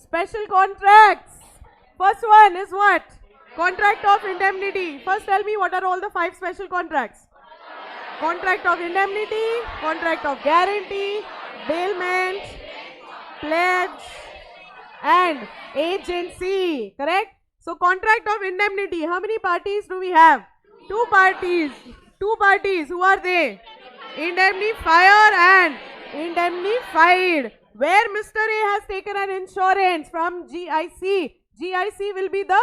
Special contracts. First one is what? Contract of indemnity. First tell me what are all the 5 special contracts. Contract of indemnity, contract of guarantee, bailment, pledge and agency. Correct? So contract of indemnity. How many parties do we have? 2 parties. 2 parties. Who are they? Indemnifier and indemnified. Where Mr. A has taken an insurance from GIC, GIC will be the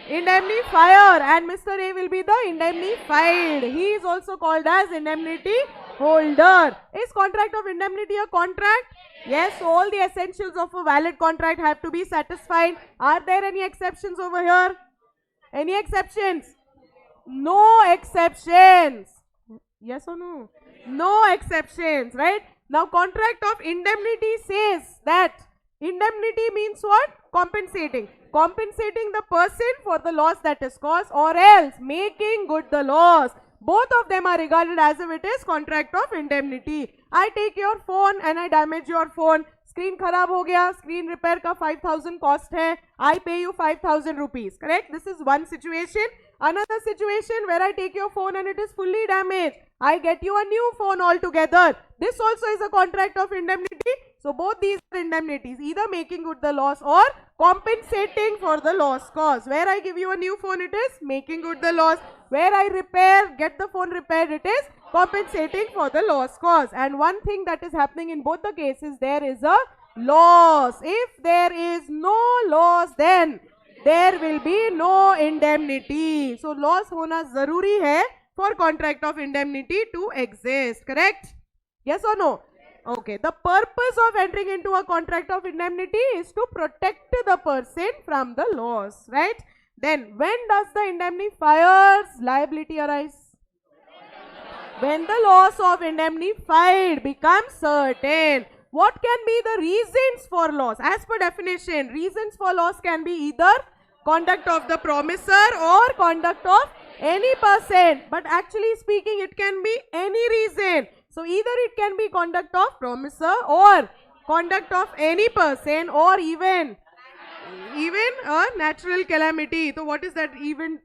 indemnifier and Mr. A will be the indemnified. He is also called as indemnity holder. Is contract of indemnity a contract? Yes, so all the essentials of a valid contract have to be satisfied. Are there any exceptions over here? Any exceptions? No exceptions. Yes or no? No exceptions, right? Now contract of indemnity says that indemnity means what? Compensating. Compensating the person for the loss that is caused or else making good the loss. Both of them are regarded as if it is contract of indemnity. I take your phone and I damage your phone. Screen खराब हो गया, screen repair का 5,000 cost है. I pay you 5,000 rupees. Correct? This is one situation. Another situation where I take your phone and it is fully damaged. I get you a new phone altogether. This also is a contract of indemnity. So both these are indemnities, either making good the loss or compensating for the loss caused. Where I give you a new phone, it is making good the loss. Where I repair, get the phone repaired, it is compensating for the loss caused. And one thing that is happening in both the cases, there is a loss. If there is no loss, then there will be no indemnity. So loss होना जरूरी है for contract of indemnity to exist. Correct? Yes or no? Okay. The purpose of entering into a contract of indemnity is to protect the person from the loss. Right? Then when does the indemnifier's liability arise? When the loss of indemnified becomes certain. What can be the reasons for loss? As per definition, reasons for loss can be either conduct of the promisor or conduct of any person. But actually speaking, it can be any reason. So either it can be conduct of promisor or conduct of any person or even a natural calamity. So what is that event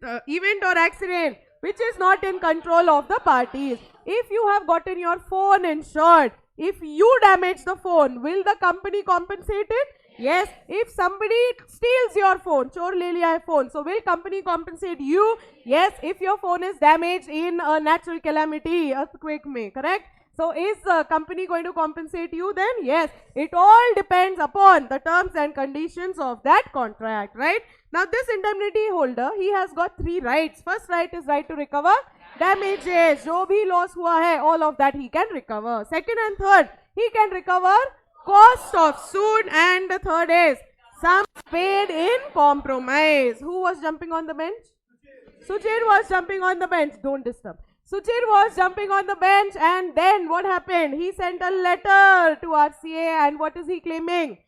or accident which is not in control of the parties? If you have gotten your phone insured, if you damage the phone, will the company compensate it? Yes. If somebody steals your phone, chor le liya hai phone, so will company compensate you? Yes. If your phone is damaged in a natural calamity, earthquake mein, correct? So is the company going to compensate you then? Yes. It all depends upon the terms and conditions of that contract, right? Now this indemnity holder, he has got 3 rights. First right is right to recover damages. Jo bhi loss hua hai, all of that he can recover. Second and third, he can recover cost of suit, and the third is sums paid in compromise. Who was jumping on the bench? Suchir was jumping on the bench. Don't disturb. Suchir was jumping on the bench, and then what happened? He sent a letter to RCA, and what is he claiming?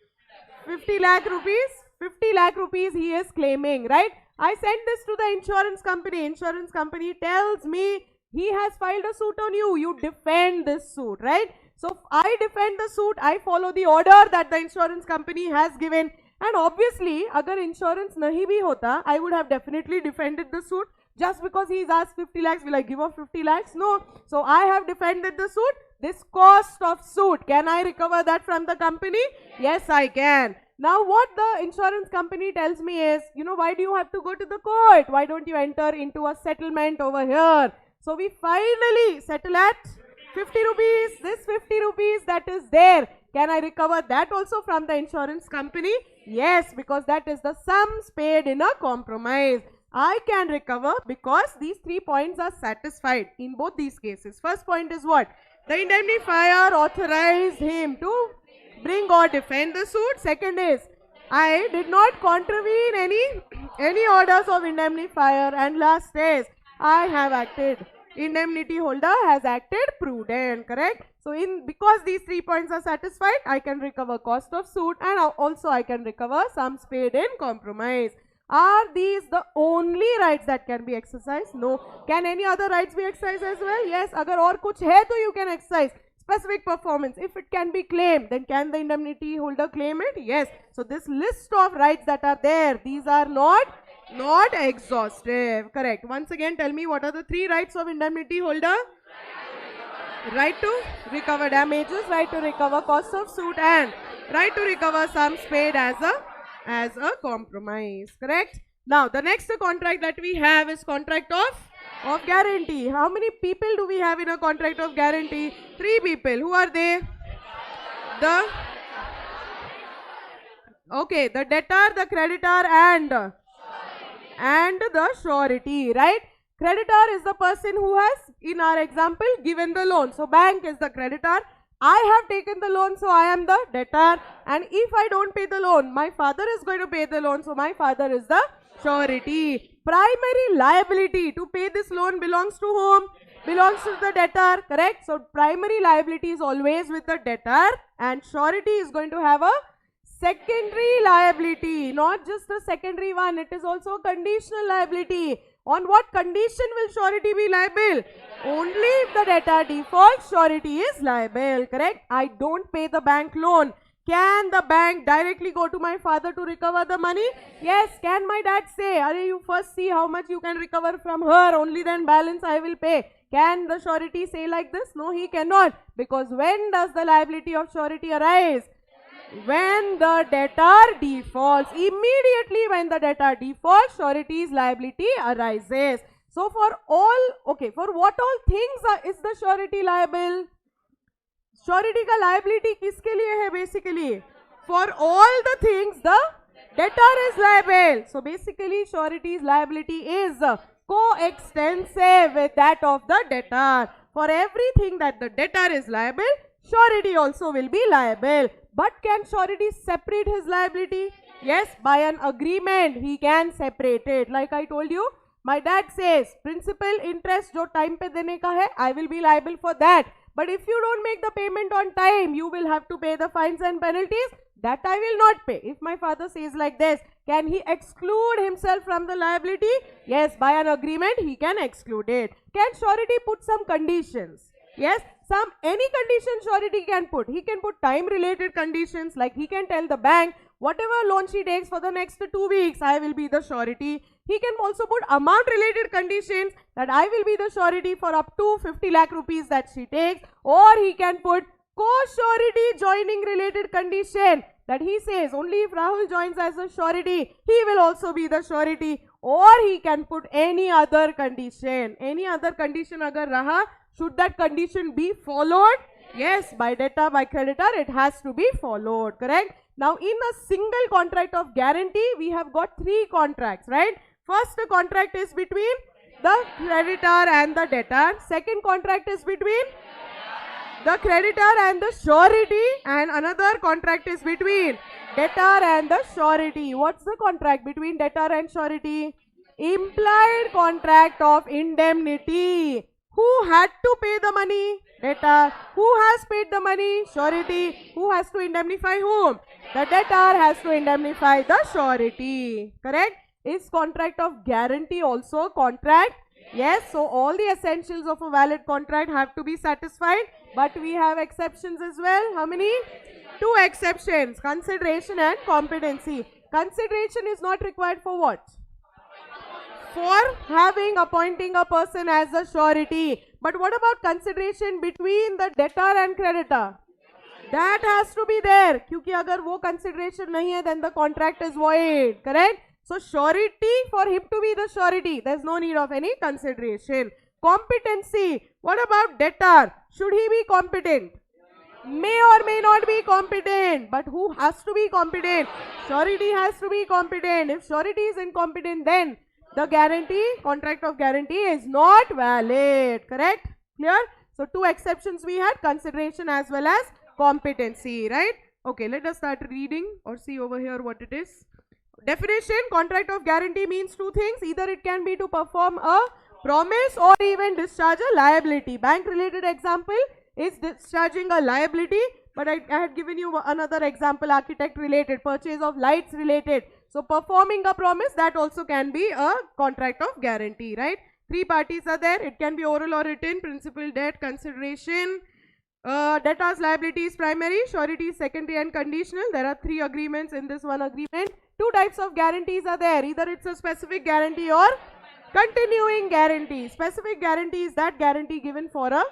50 lakh rupees. 50 lakh rupees he is claiming, right? I sent this to the insurance company. Insurance company tells me he has filed a suit on you. You defend this suit, right? So I defend the suit. I follow the order that the insurance company has given. And obviously, agar insurance nahi bhi hota, I would have definitely defended the suit. Just because he's asked 50 lakhs, will I give up 50 lakhs? No. So I have defended the suit. This cost of suit, can I recover that from the company? Yes, I can. Now what the insurance company tells me is, why do you have to go to the court? Why don't you enter into a settlement over here? So we finally settle at 50 rupees. This 50 rupees that is there, can I recover that also from the insurance company? Yes, because that is the sums paid in a compromise. I can recover because these 3 points are satisfied in both these cases. First point is what? The indemnifier authorized him to bring or defend the suit. Second is, I did not contravene any orders of indemnifier. And last is, I have acted. Indemnity holder has acted prudent, correct? So because these 3 points are satisfied, I can recover cost of suit and also I can recover sums paid in compromise. Are these the only rights that can be exercised? No. Can any other rights be exercised as well? Yes. Agar aur kuch hai to you can exercise. specific performance. If it can be claimed, then can the indemnity holder claim it? Yes. So this list of rights that are there, these are not exhaustive. Correct. Once again, tell me, what are the 3 rights of indemnity holder? Right to recover damages, right to recover costs of suit, and right to recover sums paid as a compromise. Correct. Now the next contract that we have is contract of guarantee. How many people do we have in a contract of guarantee? 3 people. Who are they? The debtor, the creditor, and the surety, right? Creditor is the person who has, in our example, given the loan. So bank is the creditor. I have taken the loan, so I am the debtor. And if I don't pay the loan, my father is going to pay the loan, so my father is the surety. Primary liability to pay this loan belongs to whom? Belongs to the debtor, correct? So primary liability is always with the debtor, and surety is going to have a secondary liability, not just a secondary one, it is also a conditional liability. On what condition will surety be liable? Only if the debtor defaults, surety is liable, correct? I don't pay the bank loan. Can the bank directly go to my father to recover the money? Yes. Can my dad say, "Arey, you first see how much you can recover from her, only then balance I will pay"? Can the surety say like this? No, he cannot. Because when does the liability of surety arise? When the debtor defaults. Immediately when the debtor defaults, surety's liability arises. So for what all things is the surety liable? Surety का liability किसके लिए है basically? For all the things the debtor is liable. So basically surety's liability is coextensive with that of the debtor. For everything that the debtor is liable, surety also will be liable. But can surety separate his liability? Yes, by an agreement he can separate it. Like I told you, my dad says principal interest जो time पे देने का है, I will be liable for that. But if you don't make the payment on time, you will have to pay the fines and penalties. That I will not pay. If my father says like this, can he exclude himself from the liability? Yes, by an agreement he can exclude it. Can surety put some conditions? Yes, any condition surety can put. He can put time related conditions, like he can tell the bank, whatever loan she takes for the next 2 weeks, I will be the surety. He can also put amount related conditions, that I will be the surety for up to 50 lakh rupees that she takes. Or he can put co-surety joining related condition, that he says only if Rahul joins as a surety, he will also be the surety. Or he can put any other condition. Any other condition agar raha, should that condition be followed? Yes, by debtor, by creditor, it has to be followed, correct? Now, in a single contract of guarantee, we have got 3 contracts, right? First contract is between the creditor and the debtor. Second contract is between the creditor and the surety. And another contract is between debtor and the surety. What's the contract between debtor and surety? Implied contract of indemnity. Who had to pay the money? Debtor. Who has paid the money? Surety. Who has to indemnify whom? The debtor has to indemnify the surety. Correct? Is contract of guarantee also contract? Yes. So all the essentials of a valid contract have to be satisfied. But we have exceptions as well. How many? 2 exceptions. Consideration and competency. Consideration is not required for what? For appointing a person as a surety. But what about consideration between the debtor and creditor? That has to be there. क्योंकि अगर वो consideration नहीं है, then the contract is void. Correct? So surety, for him to be the surety, there is no need of any consideration. Competency. What about debtor? Should he be competent? May or may not be competent. But who has to be competent? Surety has to be competent. If surety is incompetent, then the guarantee, contract of guarantee is not valid. Correct? Clear? So 2 exceptions we had, consideration as well as competency, right? Okay, let us start reading or see over here what it is. Definition, contract of guarantee means 2 things. Either it can be to perform a promise or even discharge a liability. Bank related example is discharging a liability. But I had given you another example, architect related, purchase of lights related. So performing a promise, that also can be a contract of guarantee, right? 3 parties are there. It can be oral or written, principal, debt, consideration, Debtor's liability is primary, surety is secondary and conditional. There are 3 agreements in this one agreement. 2 types of guarantees are there. Either it's a specific guarantee or continuing guarantee. Specific guarantee is that guarantee given for a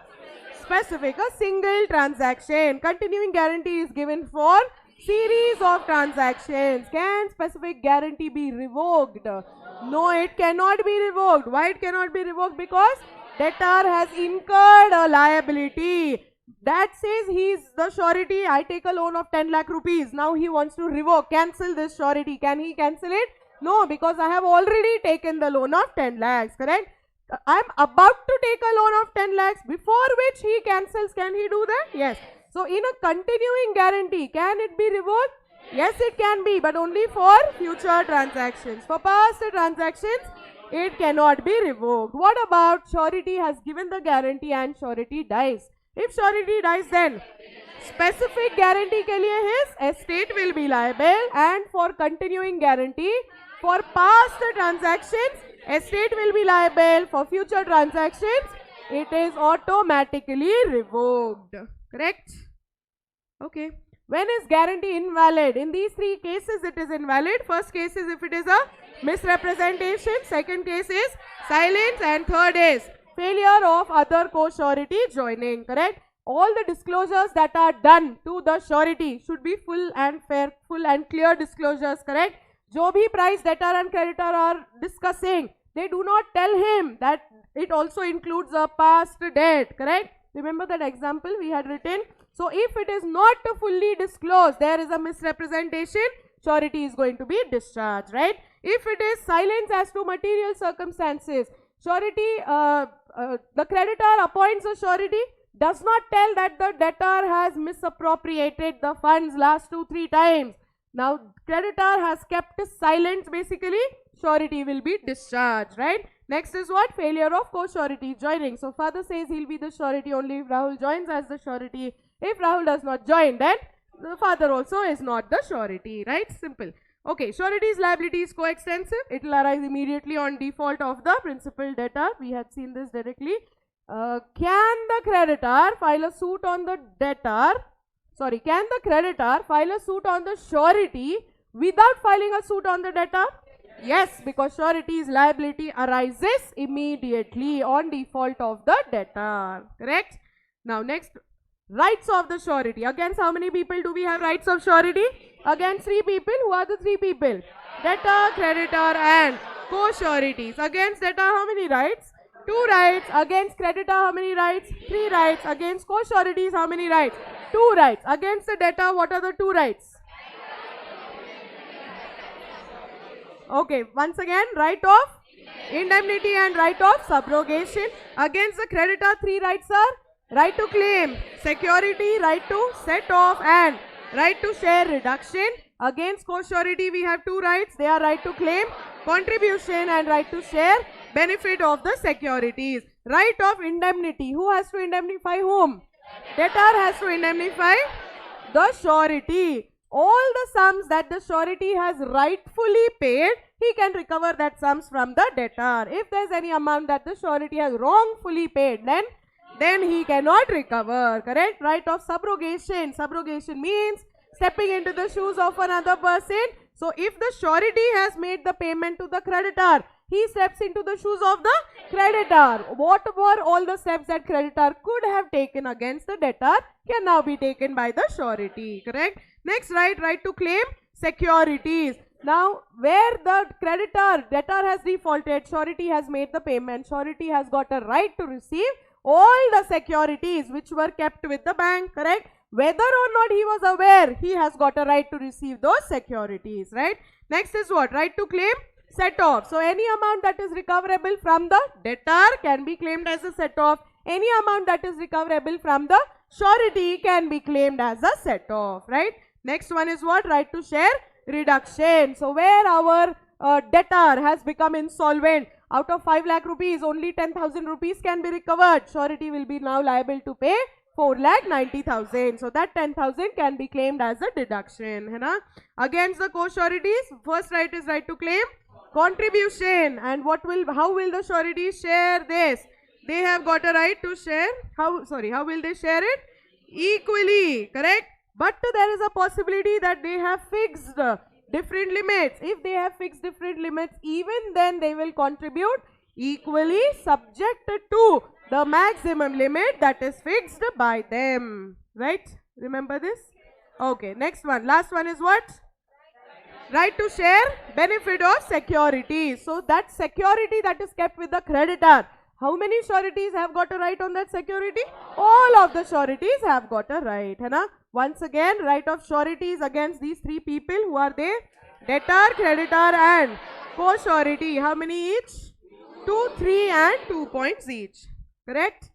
single transaction. Continuing guarantee is given for series of transactions. Can specific guarantee be revoked? No, it cannot be revoked. Why it cannot be revoked? Because debtor has incurred a liability. That says he is the surety. I take a loan of 10 lakh rupees. Now he wants to revoke, cancel this surety. Can he cancel it? No, because I have already taken the loan of 10 lakhs, correct? I am about to take a loan of 10 lakhs, before which he cancels. Can he do that? Yes. So in a continuing guarantee, can it be revoked? Yes, it can be, but only for future transactions. For past transactions, it cannot be revoked. What about surety has given the guarantee and surety dies? If surety dies, then specific guarantee के लिए his estate will be liable, and for continuing guarantee, for past transactions, estate will be liable. For future transactions, it is automatically revoked. Correct? Okay. When is guarantee invalid? In these 3 cases, it is invalid. First case is if it is a misrepresentation. Second case is silence. And third is failure of other co-surety joining. Correct? All the disclosures that are done to the surety should be full and fair, full and clear disclosures. Correct? जो भी price debtor and creditor are discussing, they do not tell him that it also includes a past debt. Correct? Remember that example we had written. So if it is not fully disclosed, there is a misrepresentation, surety is going to be discharged, right? If it is silence as to material circumstances, surety, the creditor appoints a surety, does not tell that the debtor has misappropriated the funds last 2-3 times. Now creditor has kept silent, basically surety will be discharged, right? Next is what? Failure of co-surety joining. So father says he'll be the surety only if Rahul joins as the surety. If Rahul does not join, then the father also is not the surety, right? Simple. Okay, surety's liability is coextensive. It will arise immediately on default of the principal debtor. We had seen this directly. Can the creditor file a suit on the debtor? Sorry, can the creditor file a suit on the surety without filing a suit on the debtor? Yes, because surety's liability arises immediately on default of the debtor. Correct? Now next, rights of the surety. Against how many people do we have rights of surety? Against 3 people. Who are the 3 people? Debtor, creditor and co-sureties. Against debtor, how many rights? 2 rights. Against creditor, how many rights? 3 rights. Against co-sureties, how many rights? 2 rights. Against the debtor, what are the 2 rights? Okay, once again, right of indemnity and right of subrogation. Against the creditor, 3 rights are right to claim, security, right to set off and right to share reduction. Against co-surety, we have 2 rights. They are right to claim, contribution and right to share benefit of the securities. Right of indemnity. Who has to indemnify whom? Debtor has to indemnify the surety. All the sums that the surety has rightfully paid, he can recover that sums from the debtor. If there is any amount that the surety has wrongfully paid, then he cannot recover. Correct? Right of subrogation. Subrogation means stepping into the shoes of another person. So if the surety has made the payment to the creditor, he steps into the shoes of the creditor. What were all the steps that creditor could have taken against the debtor can now be taken by the surety. Correct? Next, right to claim securities. Now, where the debtor has defaulted, surety has made the payment, surety has got a right to receive all the securities which were kept with the bank, correct? Whether or not he was aware, he has got a right to receive those securities, right? Next is what? Right to claim set off. So, any amount that is recoverable from the debtor can be claimed as a set off. Any amount that is recoverable from the surety can be claimed as a set off, right? Next one is what? Right to share reduction. So, where our debtor has become insolvent, out of 5 lakh rupees, only 10,000 rupees can be recovered. Surety will be now liable to pay 4,90,000. So, that 10,000 can be claimed as a deduction. है ना? Against the co-sureties, first right is right to claim contribution. And how will the sureties share this? They have got a right to share. How will they share it? equally, correct? But there is a possibility that they have fixed different limits. If they have fixed different limits, even then they will contribute equally, subject to the maximum limit that is fixed by them, right? Remember this? Okay, next one. Last one is what? Right to share benefit of security. So that security that is kept with the creditor. How many sureties have got a right on that security? All of the sureties have got a right. है ना? Once again, right of sureties against these three people. Who are they? Debtor, creditor and co-surety. How many each? 2, 3 and 2 points each. Correct?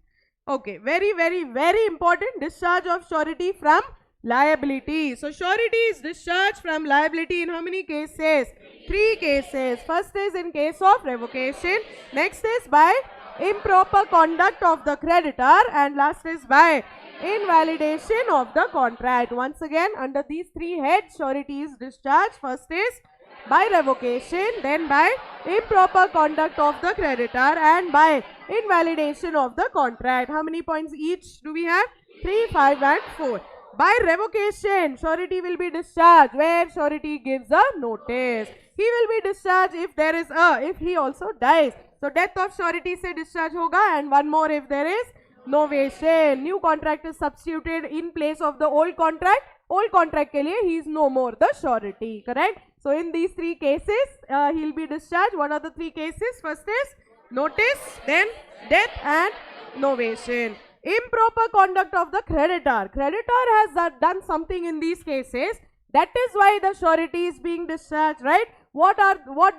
Okay. Very, very, very important. Discharge of surety from liability. So surety is discharged from liability in how many cases? 3 cases. First is in case of revocation. Next is by improper conduct of the creditor, and last is by invalidation of the contract. Once again, under these 3 heads, surety is discharged. First is by revocation, then by improper conduct of the creditor, and by invalidation of the contract. How many points each do we have? 3, 5 and 4. By revocation, surety will be discharged where surety gives a notice. He will be discharged if there is if he also dies. So death of surety se discharge hoga, and one more if there is novation. New contract is substituted in place of the old contract. Old contract ke liye he is no more the surety, correct? So in these 3 cases, he will be discharged. What are the 3 cases? First is notice, then death and novation. Improper conduct of the creditor. Creditor has done something in these cases. That is why the surety is being discharged, right? What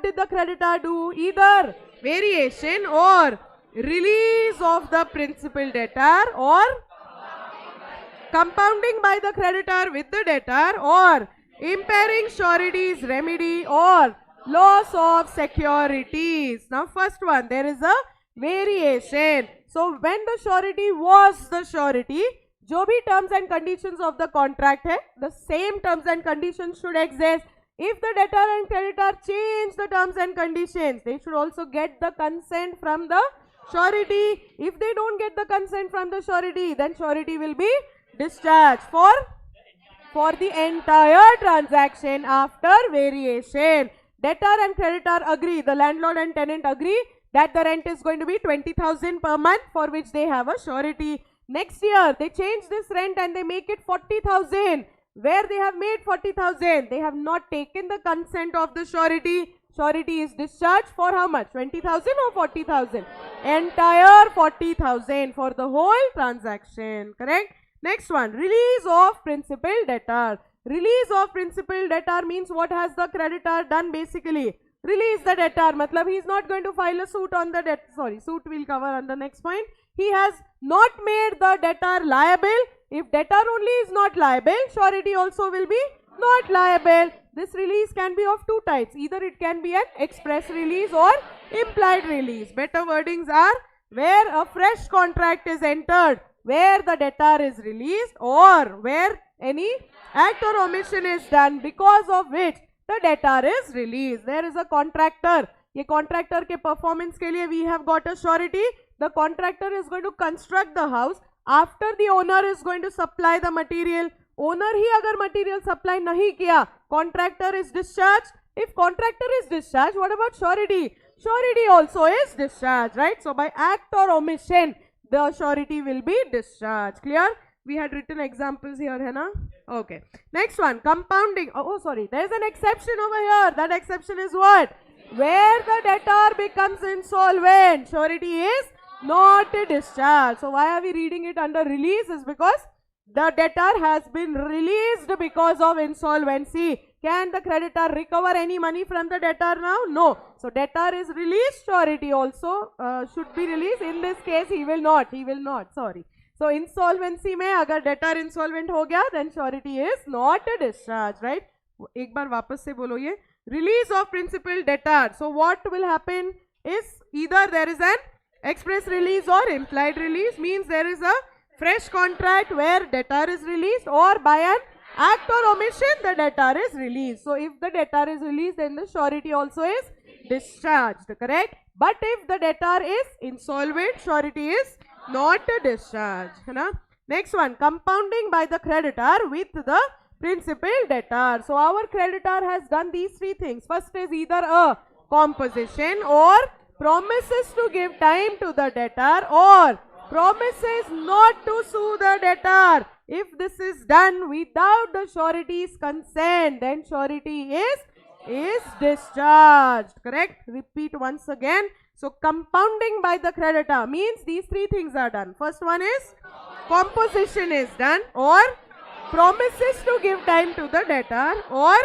did the creditor do? Either variation or release of the principal debtor, or compounding by the creditor with the debtor, or impairing surety's remedy, or loss of securities. Now first one, there is a variation. So when the surety was the surety, जो भी terms and conditions of the contract है, the same terms and conditions should exist. If the debtor and creditor change the terms and conditions, they should also get the consent from the surety. If they don't get the consent from the surety, then surety will be discharged for the entire transaction after variation. Debtor and creditor agree, the landlord and tenant agree that the rent is going to be 20,000 per month, for which they have a surety. Next year, they change this rent and they make it 40,000. Where they have made 40,000, they have not taken the consent of the surety. Surety is discharged for how much? 20,000 or 40,000? Entire 40,000 for the whole transaction, correct? Next one, release of principal debtor. Release of principal debtor means what has the creditor done basically? Release the debtor, matlab he is not going to file a suit on the debt. Sorry, suit will cover on the next point. He has not made the debtor liable. If debtor only is not liable, surety also will be not liable. This release can be of 2 types. Either it can be an express release or implied release. Better wordings are where a fresh contract is entered, where the debtor is released, or where any act or omission is done because of which the debtor is released. There is a contractor. ये contractor के performance के लिए we have got a surety. The contractor is going to construct the house. After the owner is going to supply the material. Owner ही अगर material supply नहीं किया, contractor is discharged. If contractor is discharged, what about surety? Surety also is discharged, right? So by act or omission, the surety will be discharged. Clear? We had written examples here, है ना? Okay. Next one, compounding. Oh, sorry. There is an exception over here. That exception is what? Where the debtor becomes insolvent, surety is not discharged. So why are we reading it under release? Is because the debtor has been released because of insolvency. Can the creditor recover any money from the debtor now? No. So debtor is released, surety also should be released. In this case, he will not. Sorry. So insolvency में अगर debtor insolvent हो गया, then surety is not discharged, right? एक बार वापस से बोलो ये. Release of principal debtor. So what will happen is either there is an express release or implied release, means there is a fresh contract where debtor is released, or by an act or omission the debtor is released. So if the debtor is released, then the surety also is discharged, correct? But if the debtor is insolvent, surety is not discharged, है ना? Next one, compounding by the creditor with the principal debtor. So our creditor has done these three things. First is either a composition or promises to give time to the debtor or promises not to sue the debtor. If this is done without the surety's consent, then surety is discharged. Correct? Repeat once again. So compounding by the creditor means these three things are done. First one is composition is done, or promises to give time to the debtor, or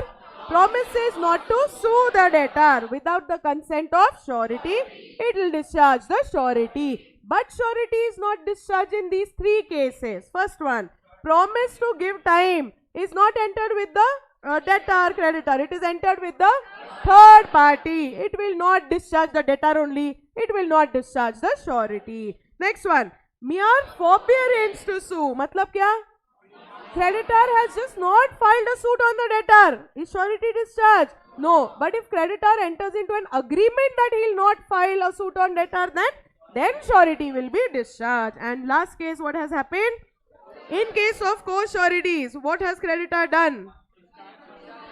promises not to sue the debtor. Without the consent of surety, it will discharge the surety. But surety is not discharged in these three cases. First one, promise to give time is not entered with the debtor creditor. It is entered with the third party. It will not discharge the debtor only. It will not discharge the surety. Next one, mere forbearance to sue. Matlab kya? Creditor has just not filed a suit on the debtor. Is surety discharged? No. But if creditor enters into an agreement that he will not file a suit on debtor, then surety will be discharged. And last case, what has happened? In case of co-sureties, what has creditor done?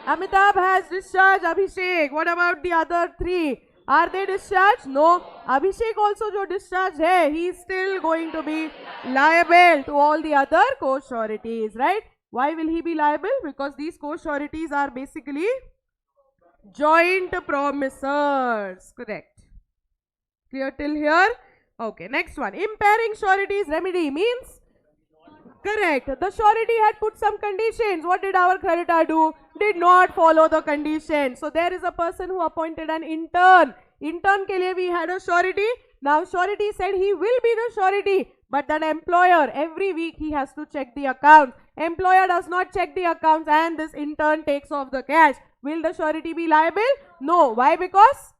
Amitabh has discharged Abhishek. What about the other three? Are they discharged? No. Abhishek also jo discharged hai, he is still going to be liable to all the other co-sureties, right? Why will he be liable? Because these co-sureties are basically joint promisors. Correct. Clear till here? Okay, next one. Impairing surety's remedy means, correct, the surety had put some conditions. What did our creditor do? Did not follow the conditions. So there is a person who appointed an intern. Intern ke liye we had a surety. Now surety said he will be the surety. But then employer, every week he has to check the accounts. Employer does not check the accounts and this intern takes off the cash. Will the surety be liable? No. Why? Because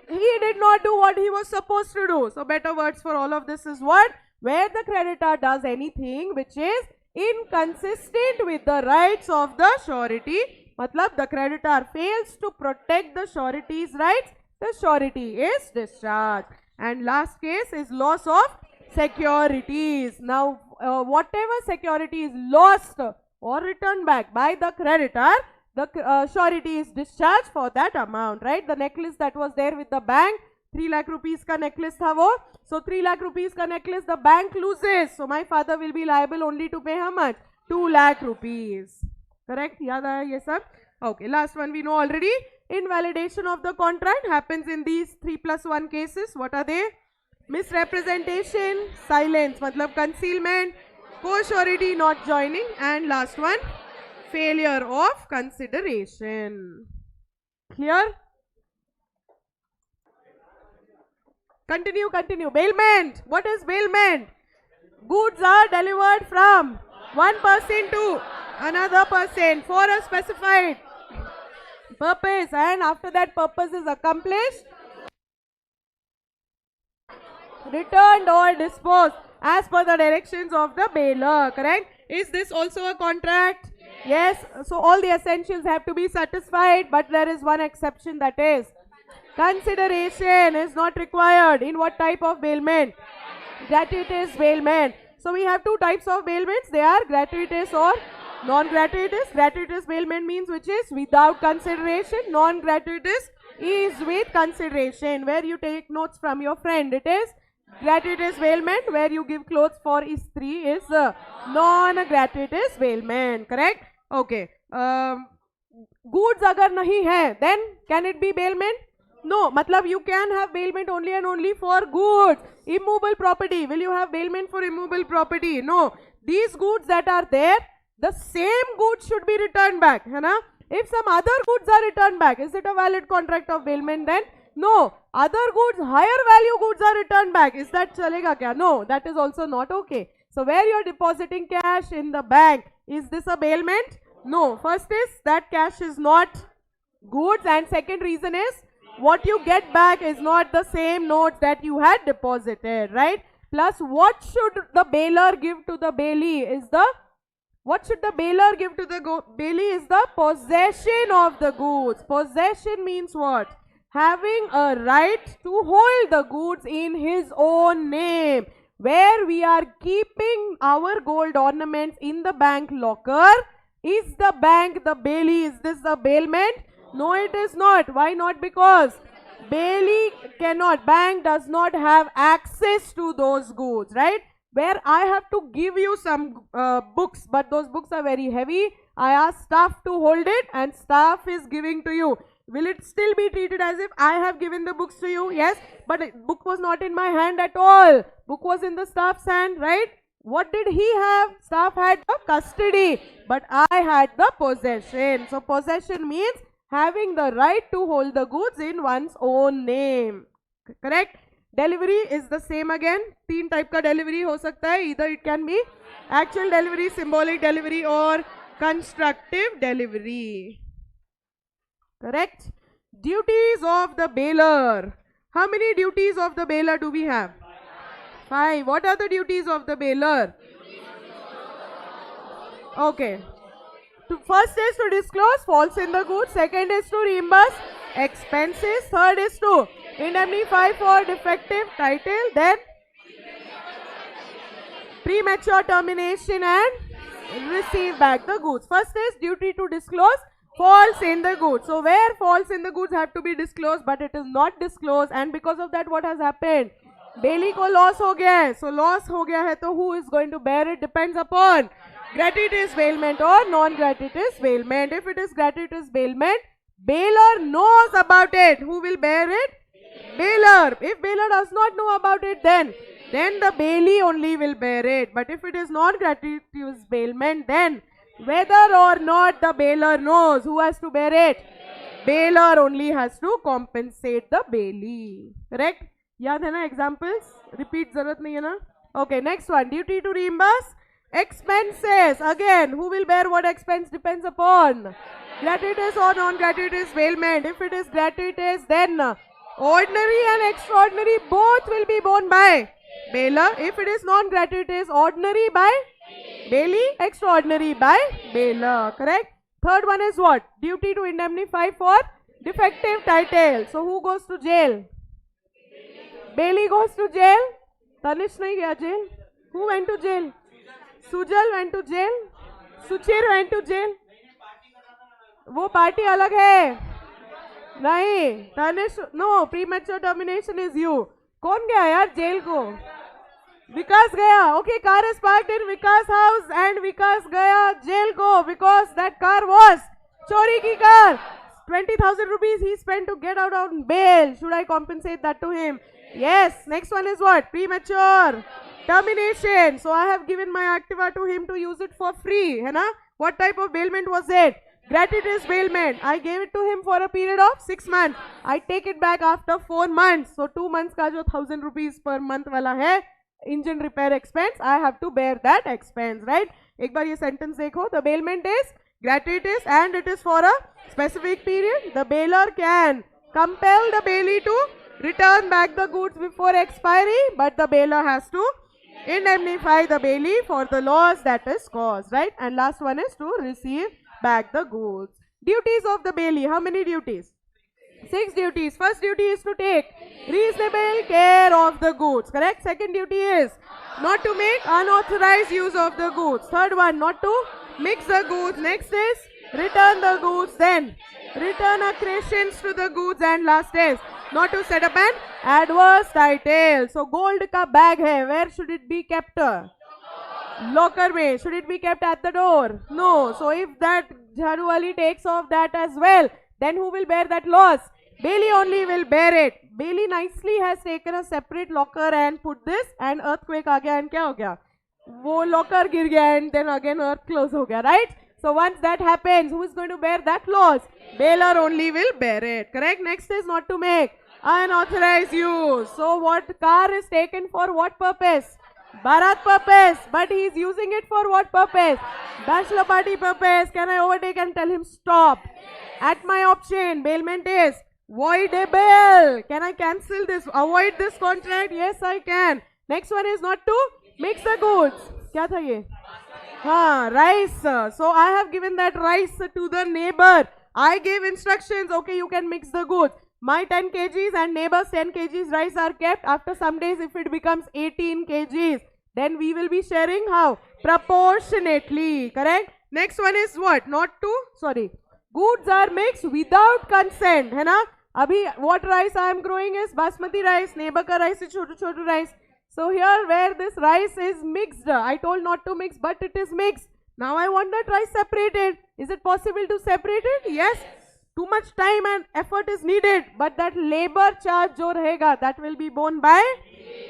he did not do what he was supposed to do. So better words for all of this is what? Where the creditor does anything which is inconsistent with the rights of the surety, matlab the creditor fails to protect the surety's rights, the surety is discharged. And last case is loss of securities. Now whatever security is lost or returned back by the creditor, the surety is discharged for that amount, right? The necklace that was there with the bank, 3 lakh rupees ka necklace tha wo. So 3 lakh rupees ka necklace the bank loses. So my father will be liable only to pay how much? 2 lakh rupees. Correct? Yaad aaya ye sab? Okay, last one we know already. Invalidation of the contract happens in these 3+1 cases. What are they? Misrepresentation, silence, matlab concealment, co-surety not joining, and last one, failure of consideration. Clear? Continue. Bailment. What is bailment? Goods are delivered from one person to another person for a specified purpose, and after that purpose is accomplished, returned or disposed as per the directions of the bailer. Correct? Is this also a contract? Yes. So all the essentials have to be satisfied, but there is one exception, that is consideration is not required. In what type of bailment? Gratuitous bailment. So we have two types of bailments. They are gratuitous or non-gratuitous. Gratuitous bailment means which is without consideration. Non-gratuitous is with consideration, where you take notes from your friend. It is gratuitous bailment. Where you give clothes for istri is non-gratuitous bailment. Correct? Okay. Goods agar nahi hai, then can it be bailment? No, matlab you can have bailment only and only for goods. Immovable property, will you have bailment for immovable property? No. These goods that are there, the same goods should be returned back. Hai na? If some other goods are returned back, is it a valid contract of bailment then? No. Other goods, higher value goods are returned back. Is that chalega kya? No, that is also not okay. So where you are depositing cash in the bank, is this a bailment? No. First is that cash is not goods, and second reason is what you get back is not the same notes that you had deposited, right? Plus, what should the bailer give to the bailee is the, what should the bailer give to the bailee is the possession of the goods. Possession means what? Having a right to hold the goods in his own name. where we are keeping our gold ornaments in the bank locker. Is the bank the bailee? Is this the bailment? No, it is not. Why not? Because bailee cannot, bank does not have access to those goods, right? Where I have to give you some books, but those books are very heavy. I ask staff to hold it and staff is giving to you. Will it still be treated as if I have given the books to you? Yes, but book was not in my hand at all. Book was in the staff's hand, right? What did he have? Staff had the custody, but I had the possession. So possession means having the right to hold the goods in one's own name. Correct? Delivery is the same again. 3 type का delivery हो सकता है. Either it can be actual delivery, symbolic delivery or constructive delivery. Correct? Duties of the bailer. How many duties of the bailer do we have? 5. What are the duties of the bailer? Okay. First is to disclose faults in the goods. Second is to reimburse expenses. Third is to indemnify for defective title. Then premature termination and receive back the goods. First is duty to disclose faults in the goods. So where faults in the goods have to be disclosed, but it is not disclosed, and because of that what has happened? Bailey को loss हो गया है. So loss हो गया है तो who is going to bear it depends upon gratuitous bailment or non-gratuitous bailment. If it is gratuitous bailment, bailer knows about it. Who will bear it? Bailer. If bailer does not know about it, then the bailee only will bear it. But if it is non-gratuitous bailment, then whether or not the bailer knows, who has to bear it? Bailer only has to compensate the bailee. Correct? याद है ना examples? Repeat जरूरत नहीं है ना? Okay, next one. Duty to reimburse expenses. Again, who will bear what expense depends upon gratuitous or non-gratuitous bailment. If it is gratuitous, then ordinary and extraordinary both will be borne by bailer. If it is non-gratuitous, ordinary by bailee, extraordinary by bailer. Correct? Third one is what? Duty to indemnify for defective title. So who goes to jail? Bailee goes to jail. Tanish nahi gaya jail. Who went to jail? Sujal went to jail. Suchir went to jail. वो party अलग है. नहीं. Tanish, no. Premature termination is you. कौन गया यार jail को? Vikas गया. Okay, car is parked in Vikas house and Vikas गया jail को because that car was चोरी की car. 20,000 rupees he spent to get out on bail. Should I compensate that to him? Yes. Next one is what? Premature termination. So I have given my Activa to him to use it for free. है ना? What type of bailment was it? Gratuitous bailment. I gave it to him for a period of 6 months. I take it back after 4 months. So 2 months का जो 1,000 rupees per month वाला है engine repair expense, I have to bear that expense, right? एक बार ये sentence देखो. The bailment is gratuitous and it is for a specific period. The bailer can compel the bailee to return back the goods before expiry, but the bailer has to indemnify the bailee for the loss that is caused, right? And last one is to receive back the goods. Duties of the bailee. How many duties? 6 duties. First duty is to take reasonable care of the goods. Correct? Second duty is not to make unauthorized use of the goods. Third one, not to mix the goods. Next is return the goods. Then return accretions to the goods. And last is not to set up an adverse title. So gold ka bag hai. Where should it be kept? Locker mein. Should it be kept at the door? No. So if that jharu wali takes off that as well, then who will bear that loss? Bailee only will bear it. Bailee nicely has taken a separate locker and put this, and earthquake aa gaya and kya ho gaya? वो locker गिर गया and then again earth close हो गया, right? So once that happens, who is going to bear that loss? Bailer only will bear it. Correct? Next is not to make unauthorized use. So what car is taken for what purpose? Bharat purpose. But he is using it for what purpose? Bachelor party purpose. Can I overtake and tell him stop? At my option, bailment is voidable. Can I cancel this? Avoid this contract? Yes, I can. Next one is not to mix the goods. क्या था ये? हाँ, rice. So I have given that rice to the neighbor. I gave instructions. Okay, you can mix the goods. My 10 kgs and neighbor's 10 kgs rice are kept. After some days, if it becomes 18 kgs, then we will be sharing how? Proportionately, correct? Next one is what? Goods are mixed without consent, है ना? Abhi, what rice I am growing is basmati rice, neighbor ka rice is chotu rice. So here where this rice is mixed, I told not to mix, but it is mixed. Now I want that rice separated. Is it possible to separate it? Yes. Too much time and effort is needed, but that labor charge jo rahega, that will be borne by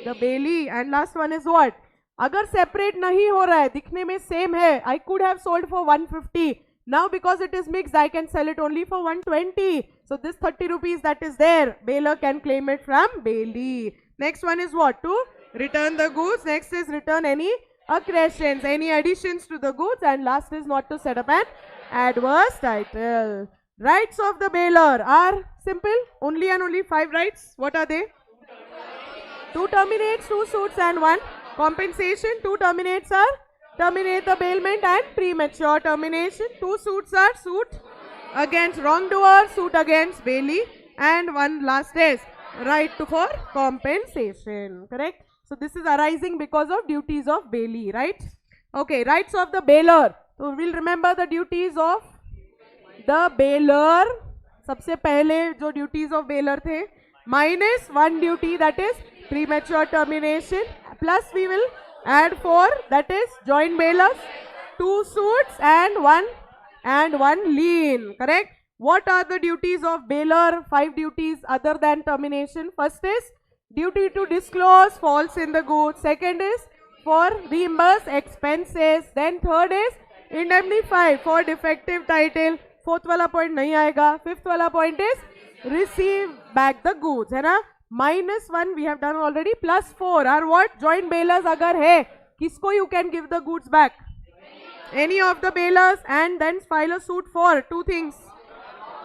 the bailee. And last one is what? Agar separate nahi ho raha hai, dikhne mein same hai, I could have sold for 150. Now because it is mixed, I can sell it only for 120. So this 30 rupees that is there, bailer can claim it from bailee. Next one is what? To return the goods. Next is return any accretions, any additions to the goods. And last is not to set up an adverse title. Rights of the bailer are simple. Only and only 5 rights. What are they? 2 terminates, 2 suits and 1 compensation. 2 terminates are terminate the bailment and premature termination. 2 suits are suit against wrongdoer, suit against bailee, and 1 last is right for compensation. Correct? So this is arising because of duties of bailee, right? Okay, rights of the bailer. So we'll remember the duties of the bailer. सबसे पहले जो duties of bailer थे, minus 1 duty, that is premature termination, plus we will add 4, that is joint bailers, 2 suits and 1 lien. Correct? What are the duties of bailer? 5 duties other than termination. First is duty to disclose faults in the goods. Second is for reimburse expenses. Then third is indemnify for defective title. Fourth wala point nahi aayega. Fifth wala point is receive back the goods, है ना? Minus 1 we have done already. Plus 4 are what? Joint bailers agar hai, kisko you can give the goods back? Any of the bailers, and then file a suit for 2 things.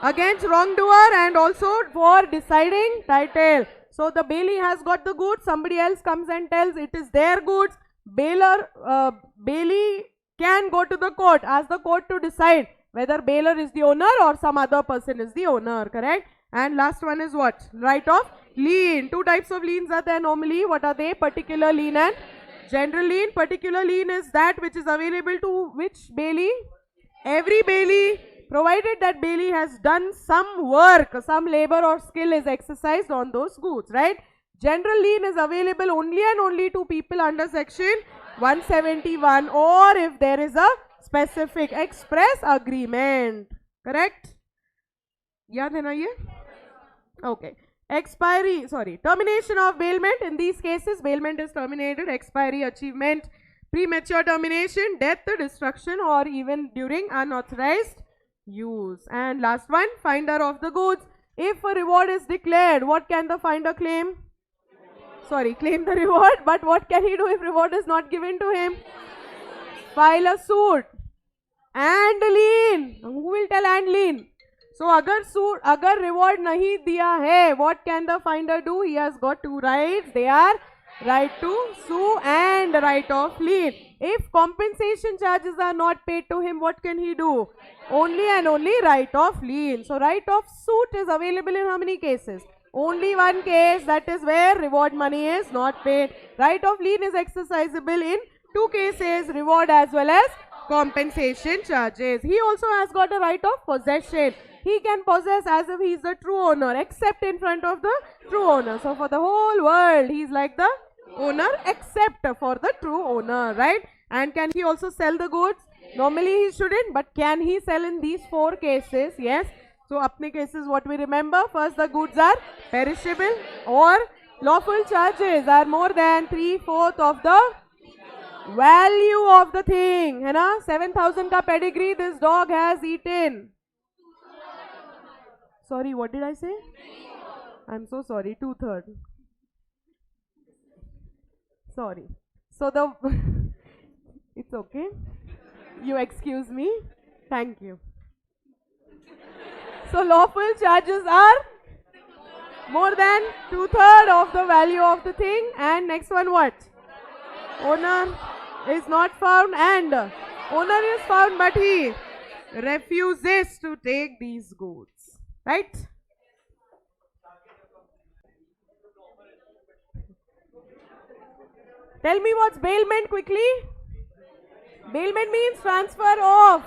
Against wrongdoer and also for deciding title. So the bailee has got the goods, somebody else comes and tells it is their goods. Bailee can go to the court, ask the court to decide whether bailer is the owner or some other person is the owner, correct? And last one is what? Right of lien. 2 types of liens are there normally. What are they? Particular lien and general lien. Particular lien is that which is available to which bailee? Every bailee, provided that bailee has done some work, some labor or skill is exercised on those goods, right? General lien is available only and only to people under section 171, or if there is a specific express agreement. Correct? Yaad hai na ye? Okay. Termination of bailment. In these cases, bailment is terminated. Expiry, achievement, premature termination, death, destruction, or even during unauthorized use. And last one, finder of the goods. If a reward is declared, what can the finder claim? Claim the reward, but what can he do if reward is not given to him? File a suit and lien. Who will tell and lien? So agar reward nahi diya hai, what can the finder do? He has got 2 rights. They are right to sue and right of lien. If compensation charges are not paid to him, what can he do? Only and only right of lien. So right of suit is available in how many cases? Only 1 case, that is where reward money is not paid. Right of lien is exercisable in 2 cases, reward as well as compensation charges. He also has got a right of possession. He can possess as if he is the true owner, except in front of the true owner. So for the whole world, he is like the owner, except for the true owner, right? And can he also sell the goods? Normally he shouldn't, but can he sell in these 4 cases? Yes. So apne cases, what we remember? First, the goods are perishable, or lawful charges are more than 3/4 of the value of the thing. है ना? 7,000 ka pedigree this dog has eaten. Sorry, what did I say? I'm so sorry. 2/3. Sorry. So the it's okay. You excuse me. Thank you. So lawful charges are more than 2/3 of the value of the thing. And next one, what? Owner is not found, and owner is found, but he refuses to take these goods. Right? Tell me what's bailment quickly. Bailment means transfer of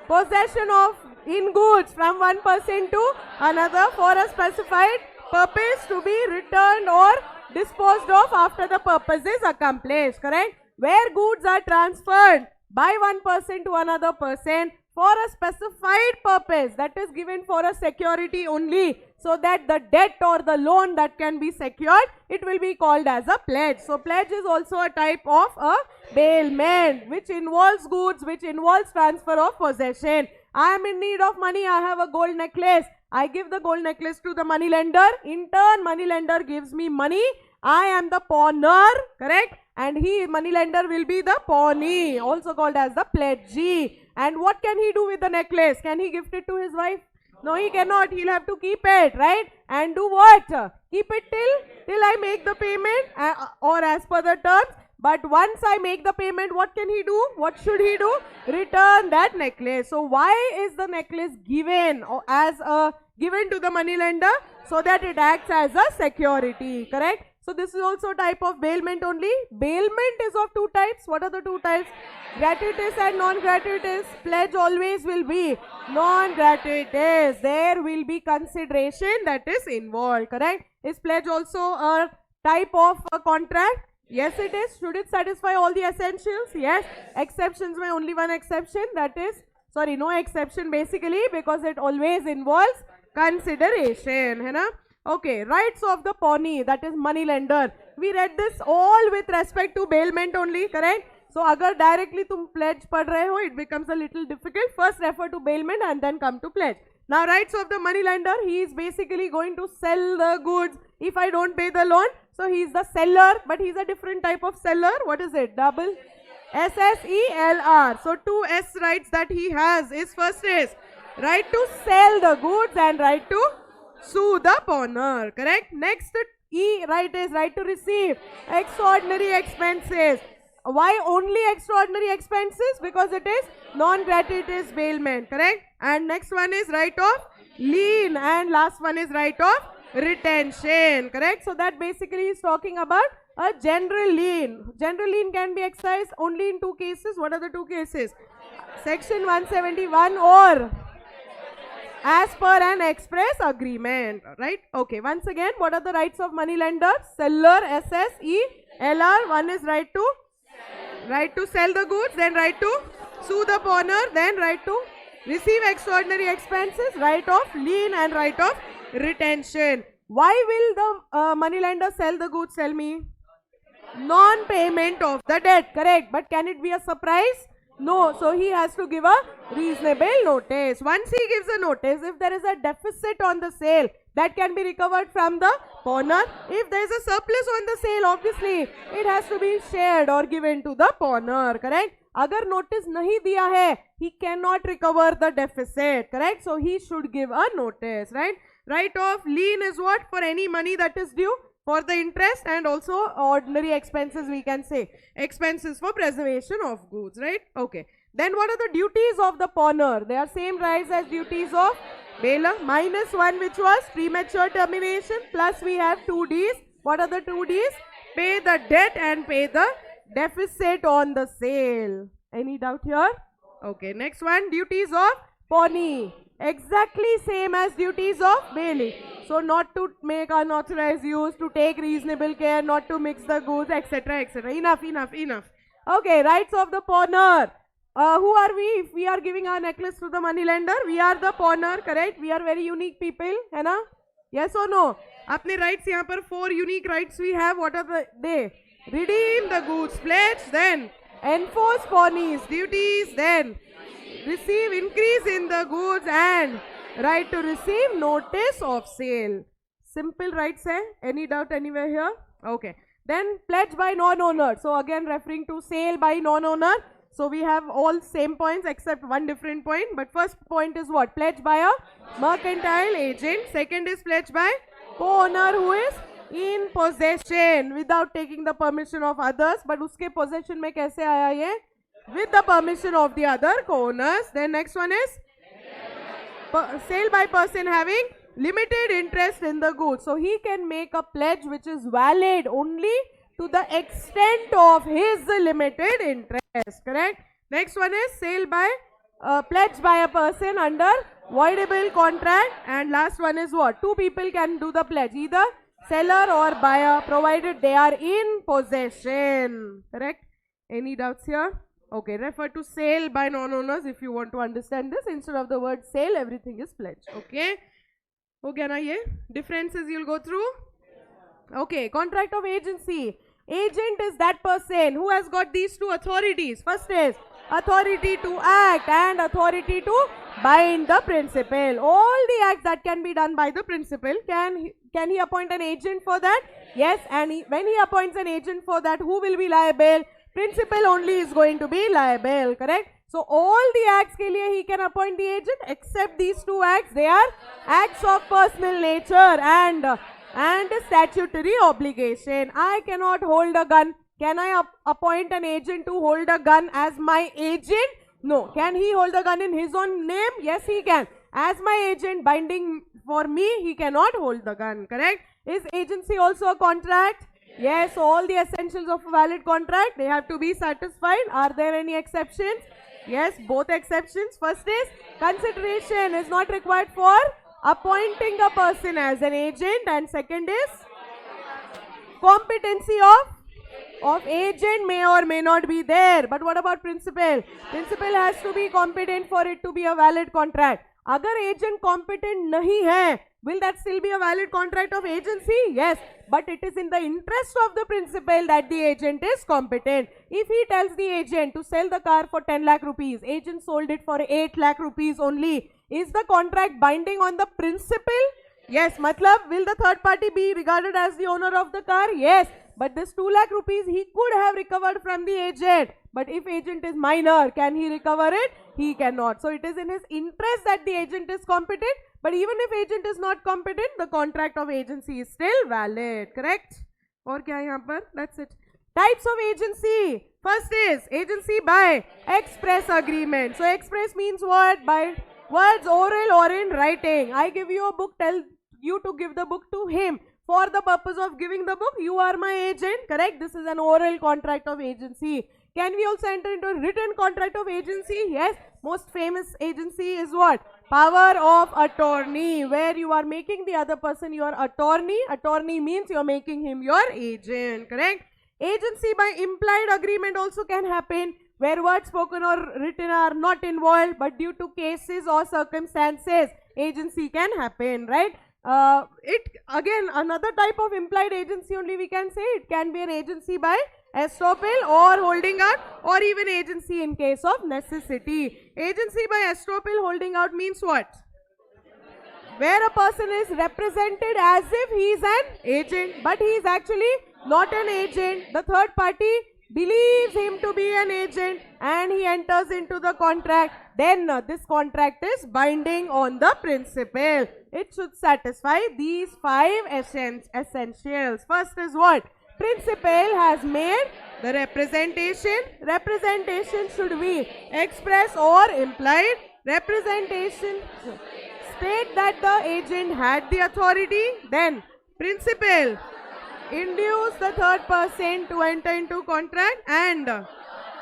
possession of in goods from one person to another for a specified purpose to be returned or disposed of after the purpose is accomplished. Correct? Where goods are transferred by one person to another person for a specified purpose, that is given for a security only, so that the debt or the loan that can be secured, it will be called as a pledge. So pledge is also a type of a bailment which involves goods, which involves transfer of possession. I am in need of money, I have a gold necklace. I give the gold necklace to the money lender. In turn, money lender gives me money. I am the pawner, correct? And money lender will be the pawnee, also called as the pledgee. And what can he do with the necklace? Can he gift it to his wife? No, he cannot. He'll have to keep it, right? And do what? Keep it till I make the payment or as per the terms. But once I make the payment, what can he do? What should he do? Return that necklace. So why is the necklace given or given to the money lender? So that it acts as a security, correct? So this is also type of bailment only. Bailment is of two types. What are the two types? Gratuitous and non-gratuitous. Pledge always will be non-gratuitous. There will be consideration that is involved, correct? Is pledge also a type of a contract? Yes, it is. Should it satisfy all the essentials? Yes. Exceptions may only one exception, that is, no exception basically, because it always involves consideration, hai na? Okay, rights of the pawnee, that is money lender. We read this all with respect to bailment only, correct? So, agar directly tum pledge pad rahe ho, it becomes a little difficult. First refer to bailment and then come to pledge. Now, rights of the money lender, he is basically going to sell the goods if I don't pay the loan. So, he is the seller, but he is a different type of seller. What is it? Double SSELR. So, two S rights that he has is, first is right to sell the goods and right to sue the pawner, correct? Next E right is right to receive extraordinary expenses. Why only extraordinary expenses? Because it is non-gratuitous bailment, correct? And next one is right of lien, and last one is right of retention, correct? So that basically is talking about a general lien. General lien can be exercised only in two cases. What are the two cases? Section 171 or as per an express agreement, right? Okay, once again, what are the rights of money lender? Seller, SSELR. One is right to sell the goods, then right to sue the pawner, then right to receive extraordinary expenses, right of lien and right of retention. Why will the money lender sell the goods? Tell me. Non-payment of the debt, correct? But can it be a surprise? No, so he has to give a reasonable notice. Once he gives a notice, if there is a deficit on the sale, that can be recovered from the pawner. If there is a surplus on the sale, obviously, it has to be shared or given to the pawner, correct? Agar notice nahi diya hai, he cannot recover the deficit, correct? So he should give a notice, right? Right of lien is what? For any money that is due, for the interest and also ordinary expenses, we can say. Expenses for preservation of goods, right? Okay. Then what are the duties of the pawner? They are same rights as duties of bailer. Minus one, which was premature termination. Plus we have 2 Ds. What are the 2 Ds? Pay the debt and pay the deficit on the sale. Any doubt here? Okay. Next one, duties of pawnee. Exactly same as duties of bailee. So not to make unauthorized use, to take reasonable care, not to mix the goods, etc., etc. Enough. Okay, rights of the pawner. Who are we? If we are giving our necklace to the money lender, we are the pawner, correct? We are very unique people, है ना? Yes or no? अपने rights यहाँ पर 4 unique rights we have. What are they? Redeem the goods, pledge, then enforce pawnee's duties, then receive increase in the goods and right to receive notice of sale. Simple rights hai. Any doubt anywhere here? Okay. Then pledge by non-owner. So again referring to sale by non-owner. So we have all same points except one different point. But first point is what? Pledge by a mercantile agent. Second is pledge by co-owner who is in possession without taking the permission of others. But uske possession mein kaise aaya ye? With the permission of the other co-owners. Then next one is sale by person having limited interest in the goods. So he can make a pledge which is valid only to the extent of his limited interest. Correct? Next one is sale by pledge by a person under voidable contract, and last one is what? Two people can do the pledge, either seller or buyer, provided they are in possession. Correct? Any doubts here? Okay, refer to sale by non-owners if you want to understand this. Instead of the word sale, everything is pledge. Okay? Okay, na ye? Differences you'll go through? Okay, contract of agency. Agent is that person who has got these two authorities. First is authority to act and authority to bind the principal. All the acts that can be done by the principal, can he appoint an agent for that? Yes, and when he appoints an agent for that, who will be liable? Principal only is going to be liable. Correct? So all the acts ke liye he can appoint the agent except these two acts. They are acts of personal nature and statutory obligation. I cannot hold a gun. Can I appoint an agent to hold a gun as my agent? No. Can he hold the gun in his own name? Yes, he can. As my agent binding for me, he cannot hold the gun. Correct? Is agency also a contract? Yes, all the essentials of a valid contract, they have to be satisfied. Are there any exceptions? Yes, both exceptions. First is consideration is not required for appointing a person as an agent, and second is competency of agent may or may not be there. But what about principal? Principal has to be competent for it to be a valid contract. Agar agent competent nahi hai, will that still be a valid contract of agency? Yes, but it is in the interest of the principal that the agent is competent. If he tells the agent to sell the car for 10 lakh rupees, agent sold it for 8 lakh rupees only, is the contract binding on the principal? Yes, matlab, will the third party be regarded as the owner of the car? Yes, but this 2 lakh rupees he could have recovered from the agent. But if agent is minor, can he recover it? He cannot. So it is in his interest that the agent is competent. But even if agent is not competent, the contract of agency is still valid. Correct? Or kya yahan par? That's it. Types of agency. First is agency by express agreement. So express means what? By words, oral or in writing. I give you a book, tell you to give the book to him. For the purpose of giving the book, you are my agent. Correct? This is an oral contract of agency. Can we also enter into a written contract of agency? Yes. Most famous agency is what? Power of attorney, where you are making the other person your attorney. Attorney means you are making him your agent. Correct? Agency by implied agreement also can happen, where words spoken or written are not involved, but due to cases or circumstances, agency can happen. Right? It again, another type of implied agency only we can say. It can be an agency by estoppel or holding out, or even agency in case of necessity. Agency by estoppel, holding out means what? Where a person is represented as if he is an agent, but he is actually not an agent. The third party believes him to be an agent and he enters into the contract. Then this contract is binding on the principal. It should satisfy these 5 essentials. First is what? Principal has made the representation. Representation should be express or implied. Representation state that the agent had the authority. Then principal induce the third person to enter into contract, and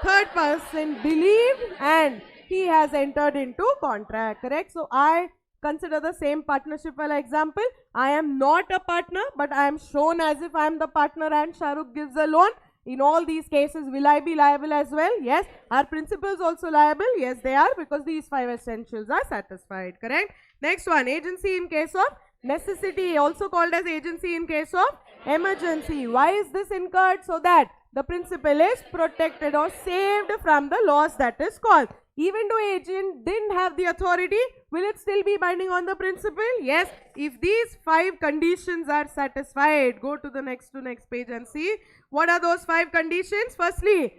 third person believed and he has entered into contract. Correct? So I consider the same partnership wala example. I am not a partner, but I am shown as if I am the partner and Shahrukh gives a loan. In all these cases, will I be liable as well? Yes. Are principals also liable? Yes, they are, because these 5 essentials are satisfied. Correct? Next one, agency in case of necessity, also called as agency in case of emergency. Why is this incurred? So that the principal is protected or saved from the loss that is caused. Even though agent didn't have the authority, will it still be binding on the principal? Yes, if these 5 conditions are satisfied. Go to the next page and see what are those 5 conditions. Firstly,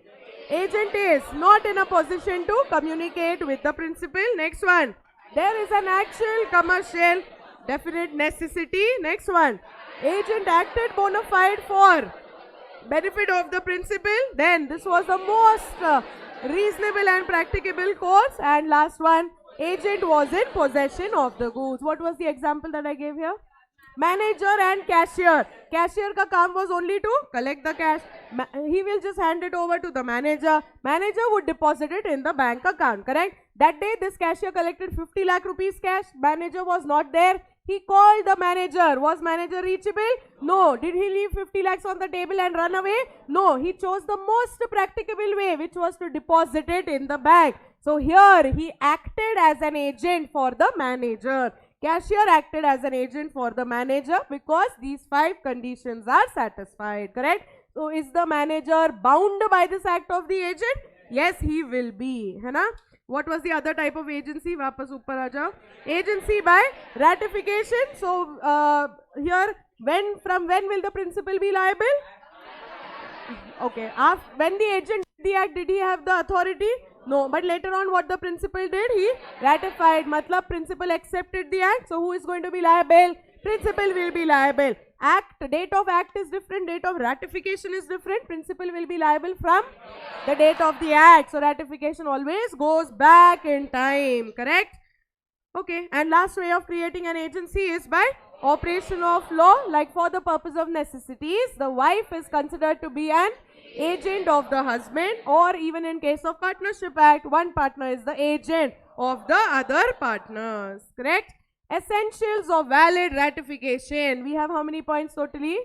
agent is not in a position to communicate with the principal. Next one, there is an actual commercial definite necessity. Next one, agent acted bona fide for benefit of the principal. Then this was the most reasonable and practicable course. And last one, agent was in possession of the goods. What was the example that I gave here? Manager and cashier. Cashier ka kaam was only to collect the cash. He will just hand it over to the manager. Manager would deposit it in the bank account, correct? That day this cashier collected 50 lakh rupees cash. Manager was not there. He called the manager. Was manager reachable? No. Did he leave 50 lakhs on the table and run away? No. He chose the most practicable way, which was to deposit it in the bank. So here he acted as an agent for the manager. Cashier acted as an agent for the manager because these 5 conditions are satisfied, correct? So is the manager bound by this act of the agent? Yes, he will be, है ना? What was the other type of agency? वापस ऊपर आ जाओ. Agency by ratification. So here, from when will the principal be liable? Okay. When the agent did the act, did he have the authority? No. But later on, what the principal did? He ratified. Matlab principal accepted the act. So who is going to be liable? Principal will be liable. Date of act is different, date of ratification is different. Principal will be liable from the date of the act. So ratification always goes back in time, correct? Okay, and last way of creating an agency is by operation of law. Like for the purpose of necessities, the wife is considered to be an agent of the husband, or even in case of partnership act, one partner is the agent of the other partners, correct? Essentials of valid ratification. We have how many points totally?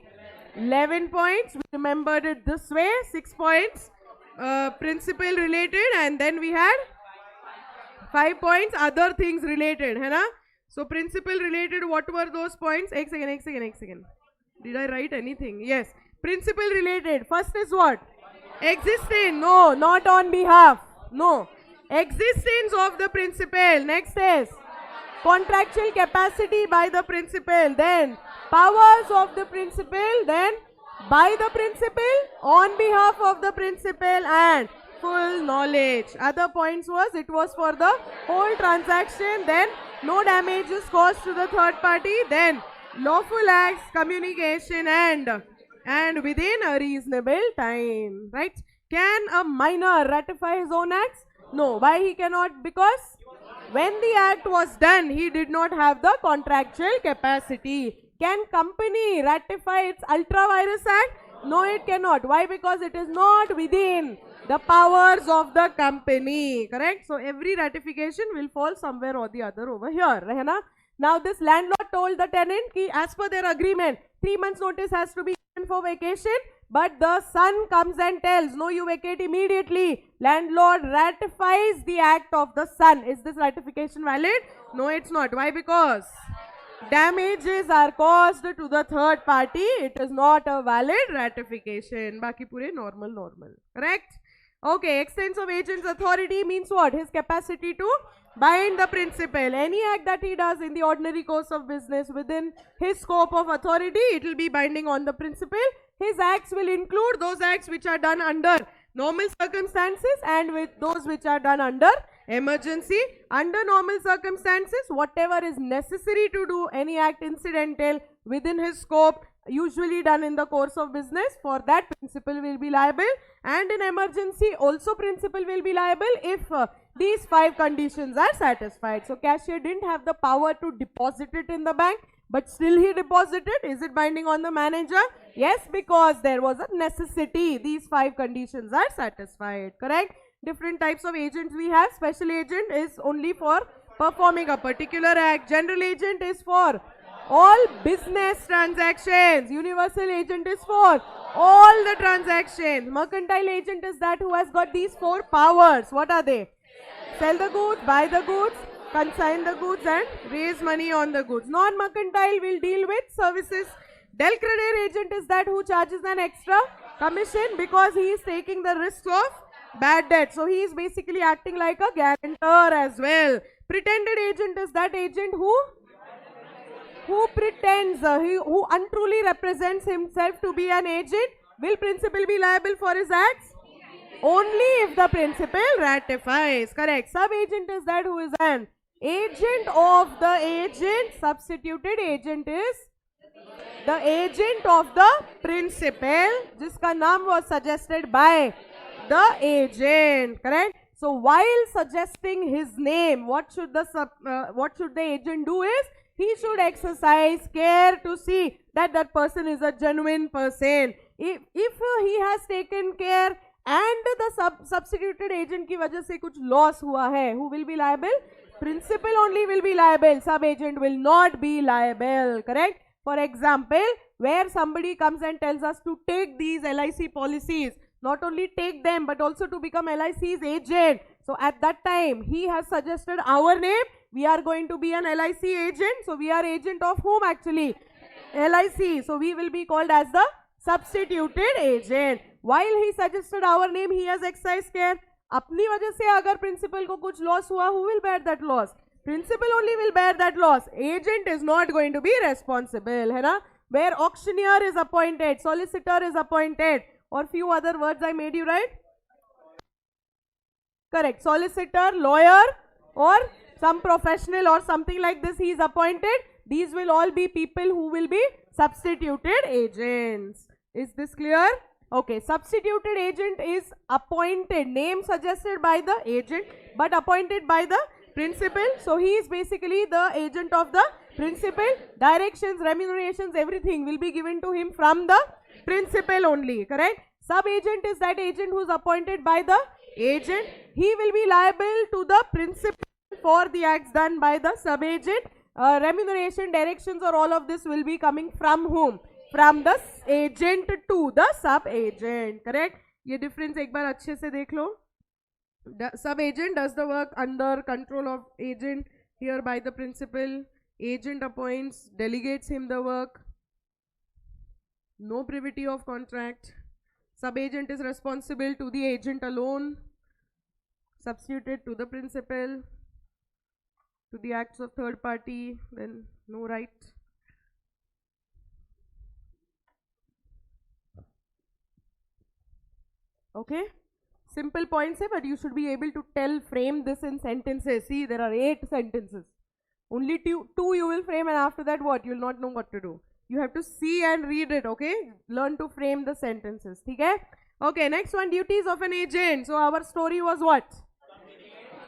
11 points. We remembered it this way. 6 points principle related, and then we had 5 points other things related, है ना? So principle related, what were those points? एक second. Did I write anything? Yes. Principle related. First is what? Existence. No, not on behalf. No. Existence of the principal. Next is contractual capacity by the principal, then powers of the principal, then by the principal, on behalf of the principal, and full knowledge. Other points was, it was for the whole transaction, then no damages caused to the third party, then lawful acts, communication, and within a reasonable time, right? Can a minor ratify his own acts? No. Why he cannot? Because when the act was done, he did not have the contractual capacity. Can company ratify its Ultra Virus Act? No, it cannot. Why? Because it is not within the powers of the company. Correct? So every ratification will fall somewhere or the other over here. Rahna? Now this landlord told the tenant ki as per their agreement, 3 months notice has to be given for vacation. But the son comes and tells, no, you vacate immediately. Landlord ratifies the act of the son. Is this ratification valid? No, it's not. Why? Because damages are caused to the third party. It is not a valid ratification. Baki pure normal. Correct? Okay, extent of agent's authority means what? His capacity to bind the principal. Any act that he does in the ordinary course of business within his scope of authority, it will be binding on the principal. His acts will include those acts which are done under normal circumstances and with those which are done under emergency. Under normal circumstances, whatever is necessary to do any act incidental within his scope, usually done in the course of business, for that principal will be liable. And in emergency, also principal will be liable if these 5 conditions are satisfied. So cashier didn't have the power to deposit it in the bank, but still he deposited. Is it binding on the manager? Yes, because there was a necessity. These 5 conditions are satisfied, correct? Different types of agents we have. Special agent is only for performing a particular act. General agent is for all business transactions. Universal agent is for all the transactions. Mercantile agent is that who has got these 4 powers. What are they? Sell the goods, buy the goods, consign the goods, and raise money on the goods. Non-mercantile will deal with services. Del creditor agent is that who charges an extra commission because he is taking the risk of bad debt. So he is basically acting like a guarantor as well. Pretended agent is that agent who pretends, who untruly represents himself to be an agent. Will principal be liable for his acts? Only if the principal ratifies. Correct. Sub-agent is that who is an agent of the agent. Substituted agent is the agent of the principal, jiska naam was suggested by the agent. Correct. So while suggesting his name, what should the agent do is he should exercise care to see that that person is a genuine person. If he has taken care and the substituted agent की वजह से कुछ loss हुआ है, who will be liable? Principal only will be liable. Sub agent will not be liable. Correct? For example, where somebody comes and tells us to take these LIC policies, not only take them but also to become LIC's agent. So at that time, he has suggested our name. We are going to be an LIC agent. So we are agent of whom actually? LIC. So we will be called as the substituted agent. While he suggested our name, he has exercised care. अपनी वजह से अगर principal को कुछ loss हुआ, who will bear that loss? Principal only will bear that loss. Agent is not going to be responsible, है ना? Where auctioneer is appointed, solicitor is appointed, or few other words I made you right? Correct. Solicitor, lawyer, or some professional or something like this he is appointed. These will all be people who will be substituted agents. Is this clear? Okay, substituted agent is appointed, name suggested by the agent but appointed by the principal. So he is basically the agent of the principal. Directions, remunerations, everything will be given to him from the principal only, correct? Sub-agent is that agent who is appointed by the agent. He will be liable to the principal for the acts done by the sub-agent. Remuneration, directions or all of this will be coming from whom? From the agent to the sub-agent, correct? ये difference एक बार अच्छे से देख लो. Sub-agent does the work under control of agent, here by the principal. Agent appoints, delegates him the work. No privity of contract. Sub-agent is responsible to the agent alone. Substituted to the principal. To the acts of third party, then no right. Okay, simple points hai, but you should be able to frame this in sentences. See, there are 8 sentences. Only two you will frame, and after that what? You will not know what to do. You have to see and read it, okay? Learn to frame the sentences, okay? Okay, next one, duties of an agent. So our story was what?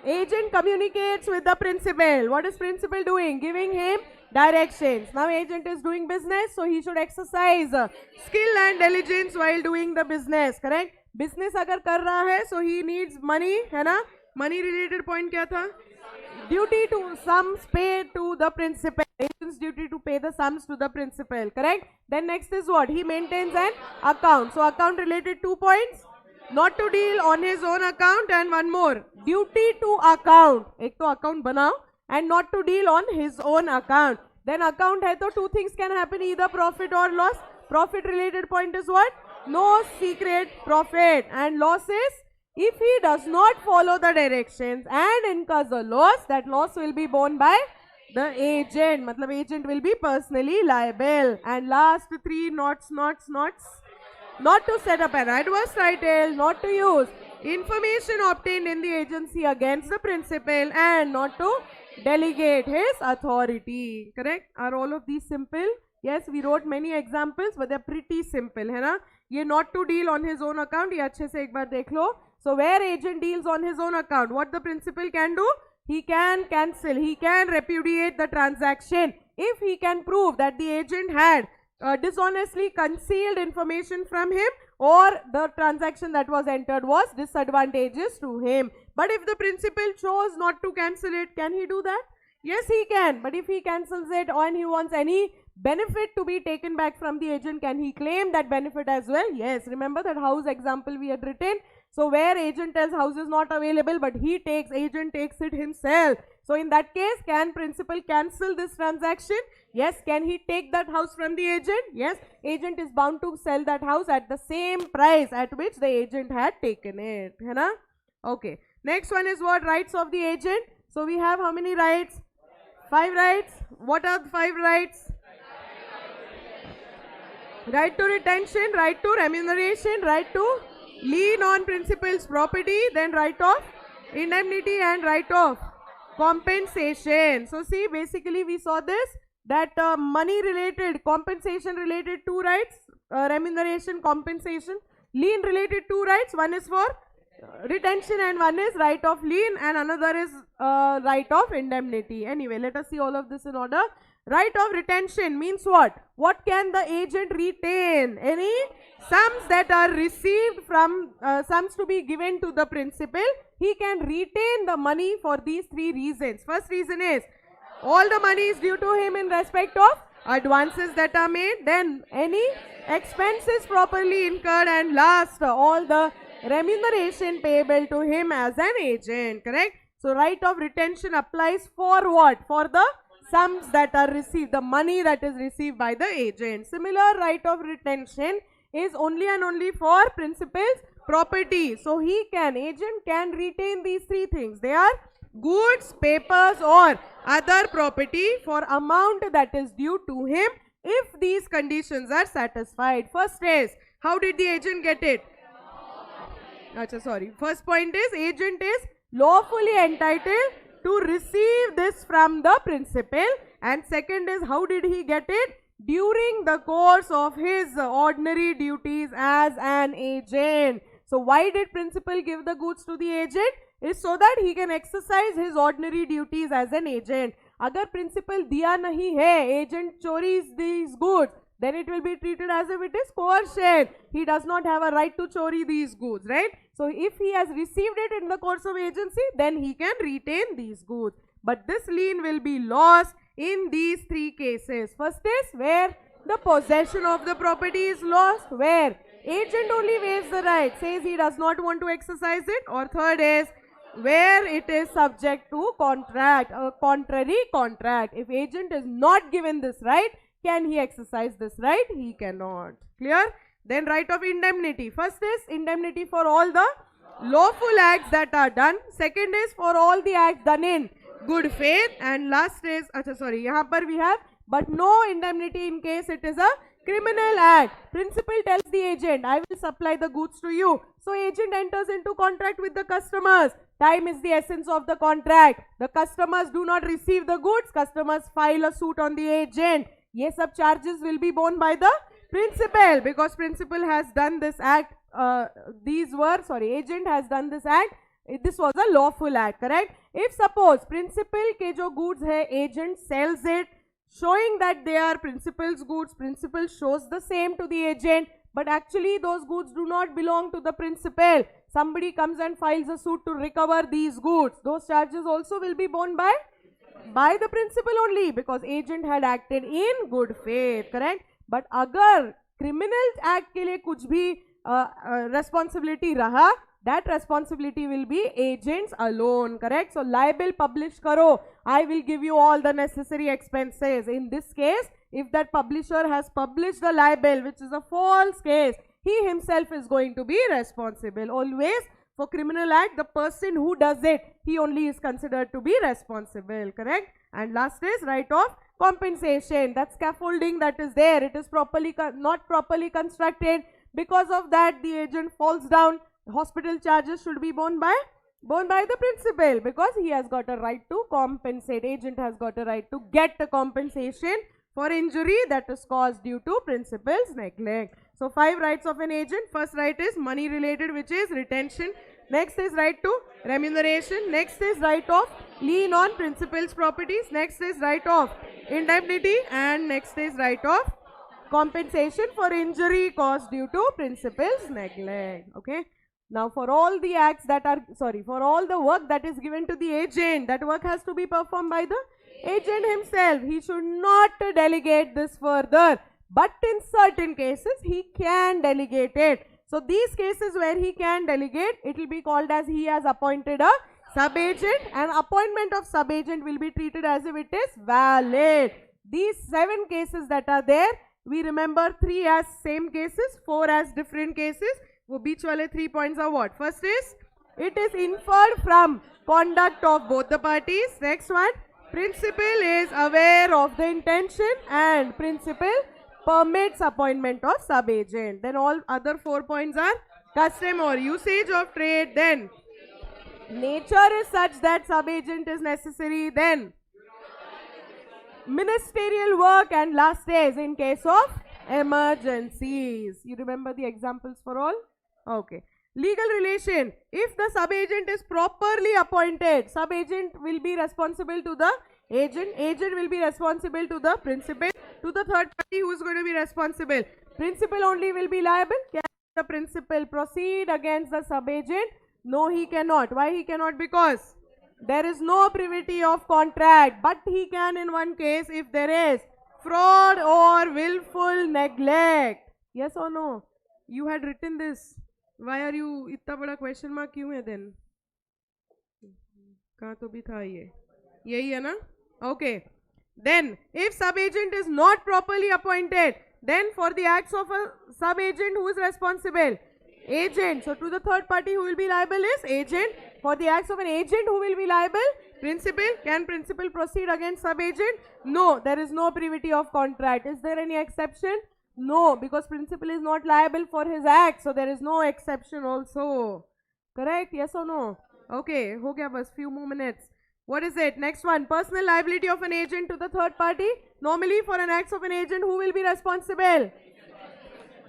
Agent communicates with the principal. What is principal doing? Giving him directions. Now agent is doing business, so he should exercise skill and diligence while doing the business, correct? Business अगर कर रहा है, so he needs money, है ना? Money related point क्या था? Duty to sums paid to the principal. Agent's duty to pay the sums to the principal, correct? Then next is what? He maintains an account. So account related 2 points. Not to deal on his own account, and one more. Duty to account. एक तो account बनाओ, and not to deal on his own account. Then account है तो 2 things can happen, either profit or loss. Profit related point is what? No secret profit. And loss is if he does not follow the directions and incurs a loss, that loss will be borne by the agent. मतलब agent will be personally liable. And last 3 nots. Not to set up an adverse title, not to use information obtained in the agency against the principal, and not to delegate his authority. Correct? Are all of these simple? Yes, we wrote many examples, but they're pretty simple, है ना? ये not to deal on his own account, ये अच्छे से एक बार देख लो. So where agent deals on his own account, what the principal can do? He can cancel, he can repudiate the transaction if he can prove that the agent had dishonestly concealed information from him, or the transaction that was entered was disadvantageous to him. But if the principal chose not to cancel it, can he do that? Yes, he can. But if he cancels it and he wants any benefit to be taken back from the agent, can he claim that benefit as well? Yes. Remember that house example we had written? So where agent tells house is not available, but agent takes it himself. So in that case, can principal cancel this transaction? Yes. Can he take that house from the agent? Yes. Agent is bound to sell that house at the same price at which the agent had taken it. है ना? Okay. Next one is what? Rights of the agent. So we have how many rights? 5 rights. What are the 5 rights? Right to retention, right to remuneration, right to lien on principal's property, then right of indemnity and right of compensation. So see, basically we saw this, that money related, compensation related 2 rights, remuneration, compensation, lien related 2 rights. One is for retention and one is right of lien, and another is right of indemnity. Anyway, let us see all of this in order. Right of retention means what? What can the agent retain? Any sums that are received from sums to be given to the principal. He can retain the money for these three reasons. First reason is all the money is due to him in respect of advances that are made. Then any expenses properly incurred, and last all the remuneration payable to him as an agent. Correct? So right of retention applies for what? For the sums that are received, the money that is received by the agent. Similar right of retention is only and only for principal's property. So agent can retain these three things. They are goods, papers or other property for amount that is due to him if these conditions are satisfied. First is, how did the agent get it? First point is, agent is lawfully entitled to receive this from the principal, and second is, how did he get it? During the course of his ordinary duties as an agent. So why did principal give the goods to the agent? Is so that he can exercise his ordinary duties as an agent. Agar principal diya nahi hai, agent chories these goods, then it will be treated as if it is coercion. He does not have a right to chori these goods, right? So if he has received it in the course of agency, then he can retain these goods. But this lien will be lost in these three cases. First is where the possession of the property is lost, where agent only waives the right, says he does not want to exercise it, or third is where it is subject to contract, a contrary contract. If agent is not given this right, can he exercise this right? He cannot. Clear? Then right of indemnity. First is indemnity for all the lawful acts that are done. Second is for all the acts done in good faith. And last is, यहाँ पर we have, but no indemnity in case it is a criminal act. Principal tells the agent, I will supply the goods to you. So agent enters into contract with the customers. Time is the essence of the contract. The customers do not receive the goods. Customers file a suit on the agent. Ye sab charges will be borne by the principal, because principal has done this act. Agent has done this act. This was a lawful act, correct? If suppose principal ke jo goods hai, agent sells it, showing that they are principal's goods, principal shows the same to the agent, but actually those goods do not belong to the principal. Somebody comes and files a suit to recover these goods. Those charges also will be borne by the principal only, because agent had acted in good faith, correct? But agar criminal act ke liye kuch bhi responsibility raha, that responsibility will be agents alone, correct? So libel publish karo, I will give you all the necessary expenses. In this case, if that publisher has published the libel, which is a false case, he himself is going to be responsible. Always for criminal act, the person who does it, he only is considered to be responsible, correct? And last is right of compensation. That scaffolding that is there, it is not properly constructed. Because of that, the agent falls down. Hospital charges should be borne by the principal, because he has got a right to compensate. Agent has got a right to get the compensation for injury that is caused due to principal's neglect. So 5 rights of an agent. First right is money related, which is retention. Next is right to remuneration. Next is right of lien on principal's properties. Next is right of indemnity, and next is right of compensation for injury caused due to principal's neglect. Okay. Now for all the acts that are, for all the work that is given to the agent, that work has to be performed by the agent himself. He should not delegate this further, but in certain cases he can delegate it. So these cases where he can delegate, it will be called as he has appointed a sub-agent, and appointment of sub-agent will be treated as if it is valid. These 7 cases that are there, we remember 3 as same cases, 4 as different cases. वो बीच वाले 3 points are what? First is, it is inferred from conduct of both the parties. Next one, principal is aware of the intention, and principal permits appointment of sub-agent. Then all other 4 points are custom or usage of trade. Then nature is such that sub-agent is necessary. Then ministerial work, and last is in case of emergencies. You remember the examples for all? Okay. Legal relation. If the sub-agent is properly appointed, sub-agent will be responsible to the Agent will be responsible to the principal. To the third party, who is going to be responsible? Principal only will be liable. Can the principal proceed against the sub-agent? No, he cannot. Why he cannot? Because there is no privity of contract. But he can in one case if there is fraud or willful neglect. Yes or no? You had written this. Why are you इतना बड़ा question mark क्यों है then? कहाँ तो भी था ये, यही है ना? Okay. Then, if sub-agent is not properly appointed, then for the acts of a sub-agent, who is responsible? Agent. So, to the third party, who will be liable is agent. For the acts of an agent, who will be liable? Principal. Can principal proceed against sub-agent? No, there is no privity of contract. Is there any exception? No, because principal is not liable for his acts, so there is no exception also. Correct? Yes or no? Okay, ho gaya bas, few more minutes. What is it? Next one, personal liability of an agent to the third party. Normally for an acts of an agent, who will be responsible?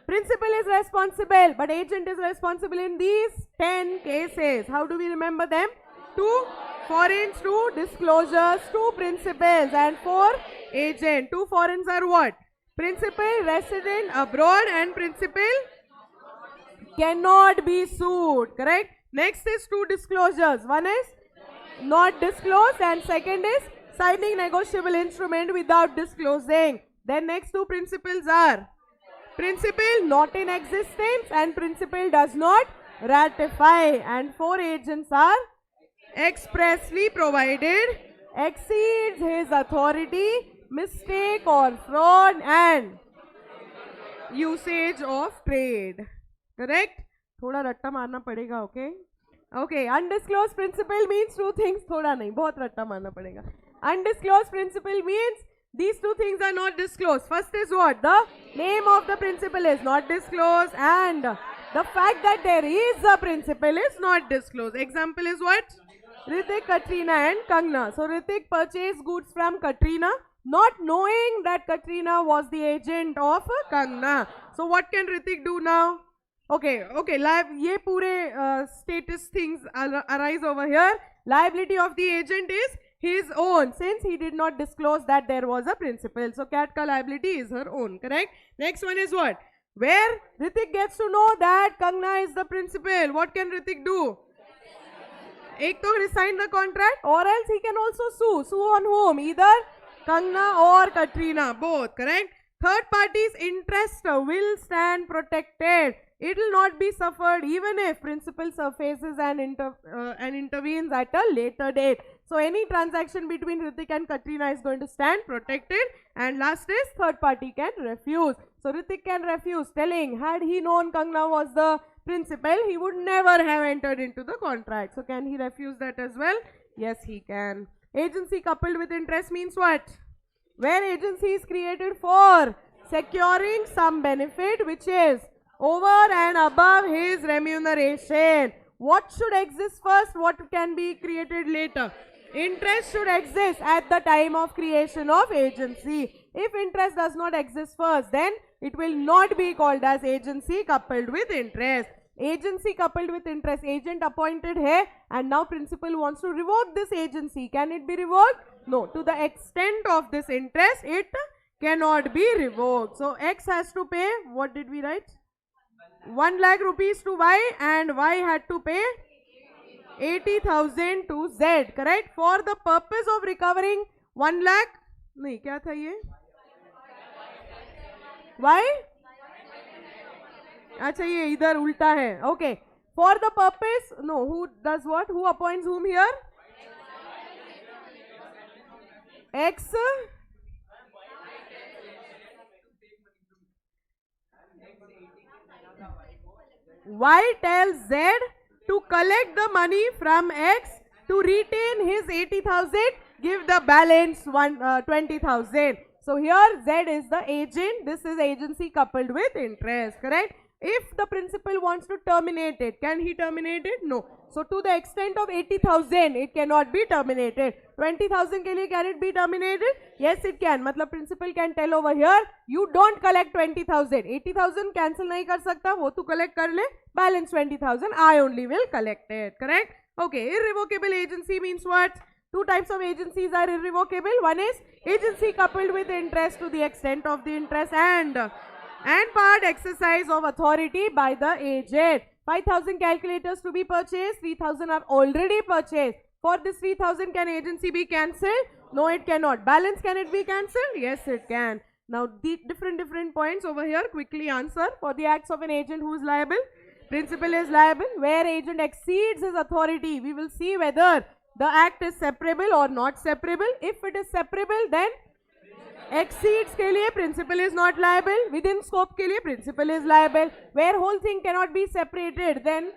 Principal is responsible, but agent is responsible in these 10 cases. How do we remember them? 2 foreigners, 2 disclosures, 2 principals, and 4 agent. 2 foreigners are what? Principal resident abroad and principal cannot be sued. Correct? Next is 2 disclosures. One is not disclosed and second is signing negotiable instrument without disclosing. Then next 2 principles are principal not in existence and principal does not ratify, and 4 agents are expressly provided, exceeds his authority, mistake or fraud and usage of trade. Correct? थोड़ा रट्टा मारना पड़ेगा. Okay? Okay, undisclosed principal means 2 things. थोड़ा नहीं, बहुत रट्टा मारना पड़ेगा. Undisclosed principal means these 2 things are not disclosed. First is what? The name of the principal is not disclosed and the fact that there is a principal is not disclosed. Example is what? Hrithik, Katrina and Kangna. So Hrithik purchased goods from Katrina not knowing that Katrina was the agent of Kangna. So what can Hrithik do now? Okay, ये पूरे status things arise over here. Liability of the agent is his own since he did not disclose that there was a principal. So cat ka liability is her own. Correct? Next one is what? Where Hrithik gets to know that Kangna is the principal. What can Hrithik do? एक तो resign the contract or else he can also sue. Sue on whom? Either Kangna or Katrina. Both. Correct? Third party's interest will stand protected. It will not be suffered even if principal surfaces and intervenes at a later date. So any transaction between Hrithik and Katrina is going to stand protected. And last is third party can refuse. So Hrithik can refuse, telling had he known Kangna was the principal, he would never have entered into the contract. So can he refuse that as well? Yes, he can. Agency coupled with interest means what? Where agency is created for securing some benefit which is over and above his remuneration. What should exist first? What can be created later? Interest should exist at the time of creation of agency. If interest does not exist first, then it will not be called as agency coupled with interest. Agency coupled with interest, agent appointed hai and now principal wants to revoke this agency. Can it be revoked? No. To the extent of this interest, it cannot be revoked. So X has to pay, what did we write? 1 lakh rupees to Y and Y had to pay 80,000 to Z. Correct? For the purpose of recovering 1 lakh, नहीं क्या था ये? Why? अच्छा ये इधर उल्टा है. Okay. For the purpose, no, who does what? Who appoints whom here? X. Y tells Z to collect the money from X to retain his 80,000, give the balance 20,000. So here Z is the agent, this is agency coupled with interest, correct? If the principal wants to terminate it, can he terminate it? No. So to the extent of 80,000, it cannot be terminated. 20,000 के लिए can it be terminated? Yes, it can. मतलब principal can tell over here, you don't collect 20,000. 80,000 cancel नहीं कर सकता, वो तू collect कर ले. Balance 20,000, I only will collect it. Correct? Okay. Irrevocable agency means what? Two types of agencies are irrevocable. One is agency coupled with interest to the extent of the interest and part exercise of authority by the agent. 5,000 calculators to be purchased, 3,000 are already purchased. For this 3,000, can agency be cancelled? No, it cannot. Balance, can it be cancelled? Yes, it can. Now, the different points over here, quickly answer. For the acts of an agent, who is liable? Principal is liable. Where agent exceeds his authority, we will see whether the act is separable or not separable. If it is separable, then exceeds के लिए principal is not liable. Within scope के लिए principal is liable. Where whole thing cannot be separated, then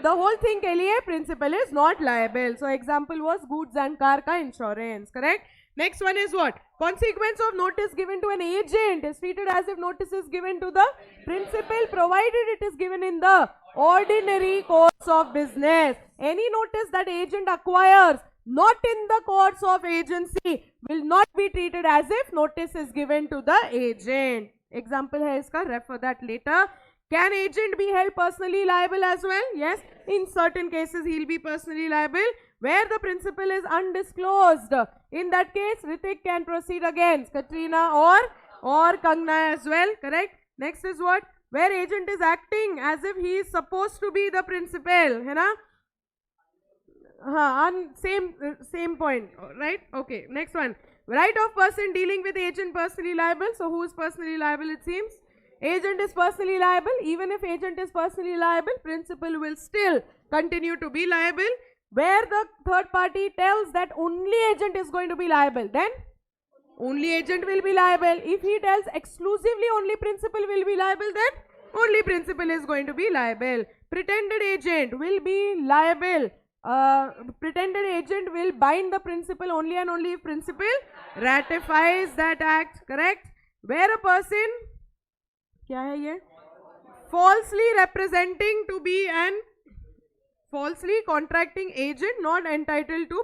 the whole thing के लिए principal is not liable. So example was goods and car का insurance, correct? Next one is what? Consequence of notice given to an agent is treated as if notice is given to the principal, provided it is given in the ordinary course of business. Any notice that agent acquires not in the course of agency will not be treated as if notice is given to the agent. Example है इसका, refer that later. Can agent be held personally liable as well? Yes, in certain cases he will be personally liable where the principal is undisclosed. In that case, Ritik can proceed against Katrina or Kangna as well, correct? Next is what? Where agent is acting as if he is supposed to be the principal, है ना? On same point, right? Okay, next one. Right of person dealing with agent personally liable. So who is personally liable, it seems? Agent is personally liable. Even if agent is personally liable, principal will still continue to be liable. Where the third party tells that only agent is going to be liable, then only agent will be liable. If he tells exclusively only principal will be liable, then only principal is going to be liable. Pretended agent will be liable. Pretended agent will bind the principal only and only if principal ratifies that act, correct? Where a person, क्या है ये? Falsely representing to be an falsely contracting agent not entitled to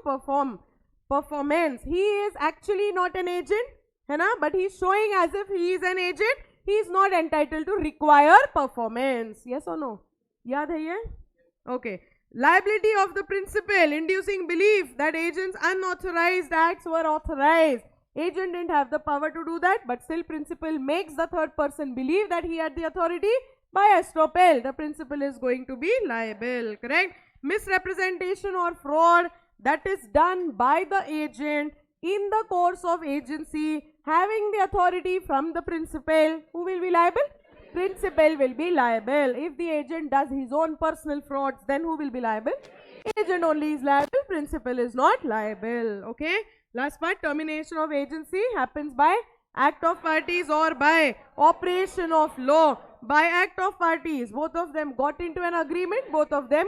performance. He is actually not an agent, है ना? But he is showing as if he is an agent. He is not entitled to require performance. Yes or no? याद है ये? Okay. Liability of the principal inducing belief that agent's unauthorized acts were authorized. Agent didn't have the power to do that, but still principal makes the third person believe that he had the authority. By estoppel, the principal is going to be liable, correct? Misrepresentation or fraud that is done by the agent in the course of agency having the authority from the principal, who will be liable? Principal will be liable. If the agent does his own personal frauds, then who will be liable? Agent only is liable, principal is not liable, okay? Last part, termination of agency happens by act of parties or by operation of law. By act of parties, both of them got into an agreement, both of them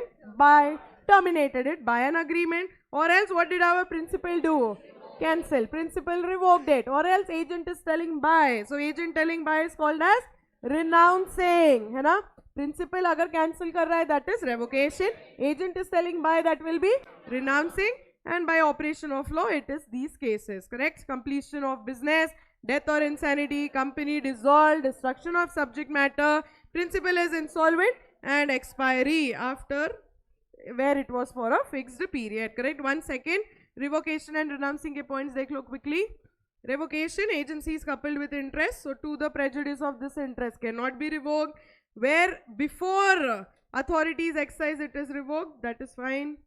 terminated it by an agreement, or else what did our principal do? Cancel. Principal revoked it, or else agent is telling by. So agent telling by is called as renouncing, है ना? Principal अगर cancel कर रहा है, that is revocation. Agent is telling by, that will be renouncing. And by operation of law, it is these cases, correct? Completion of business, death or insanity, company dissolved, destruction of subject matter, principal is insolvent, and expiry after where it was for a fixed period, correct? 1 second. Revocation and renouncing के points देख लो quickly. Revocation, agency is coupled with interest, so to the prejudice of this interest cannot be revoked. Where before authority is exercised, it is revoked, that is fine.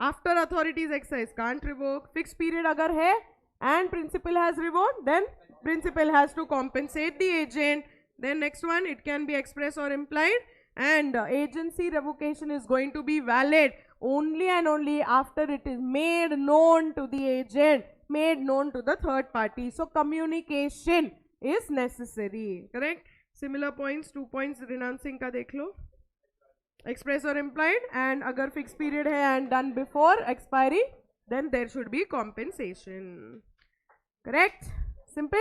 After authority is exercised, can't revoke. Fixed period agar hai and principal has revoked, then principal has to compensate the agent. Then next one, it can be express or implied, and agency revocation is going to be valid only and only after it is made known to the agent, made known to the third party. So communication is necessary, correct? Similar points, 2 points renouncing ka dekh lo. Express or implied, and agar fixed period hai and done before expiry, then there should be compensation, correct? Simple.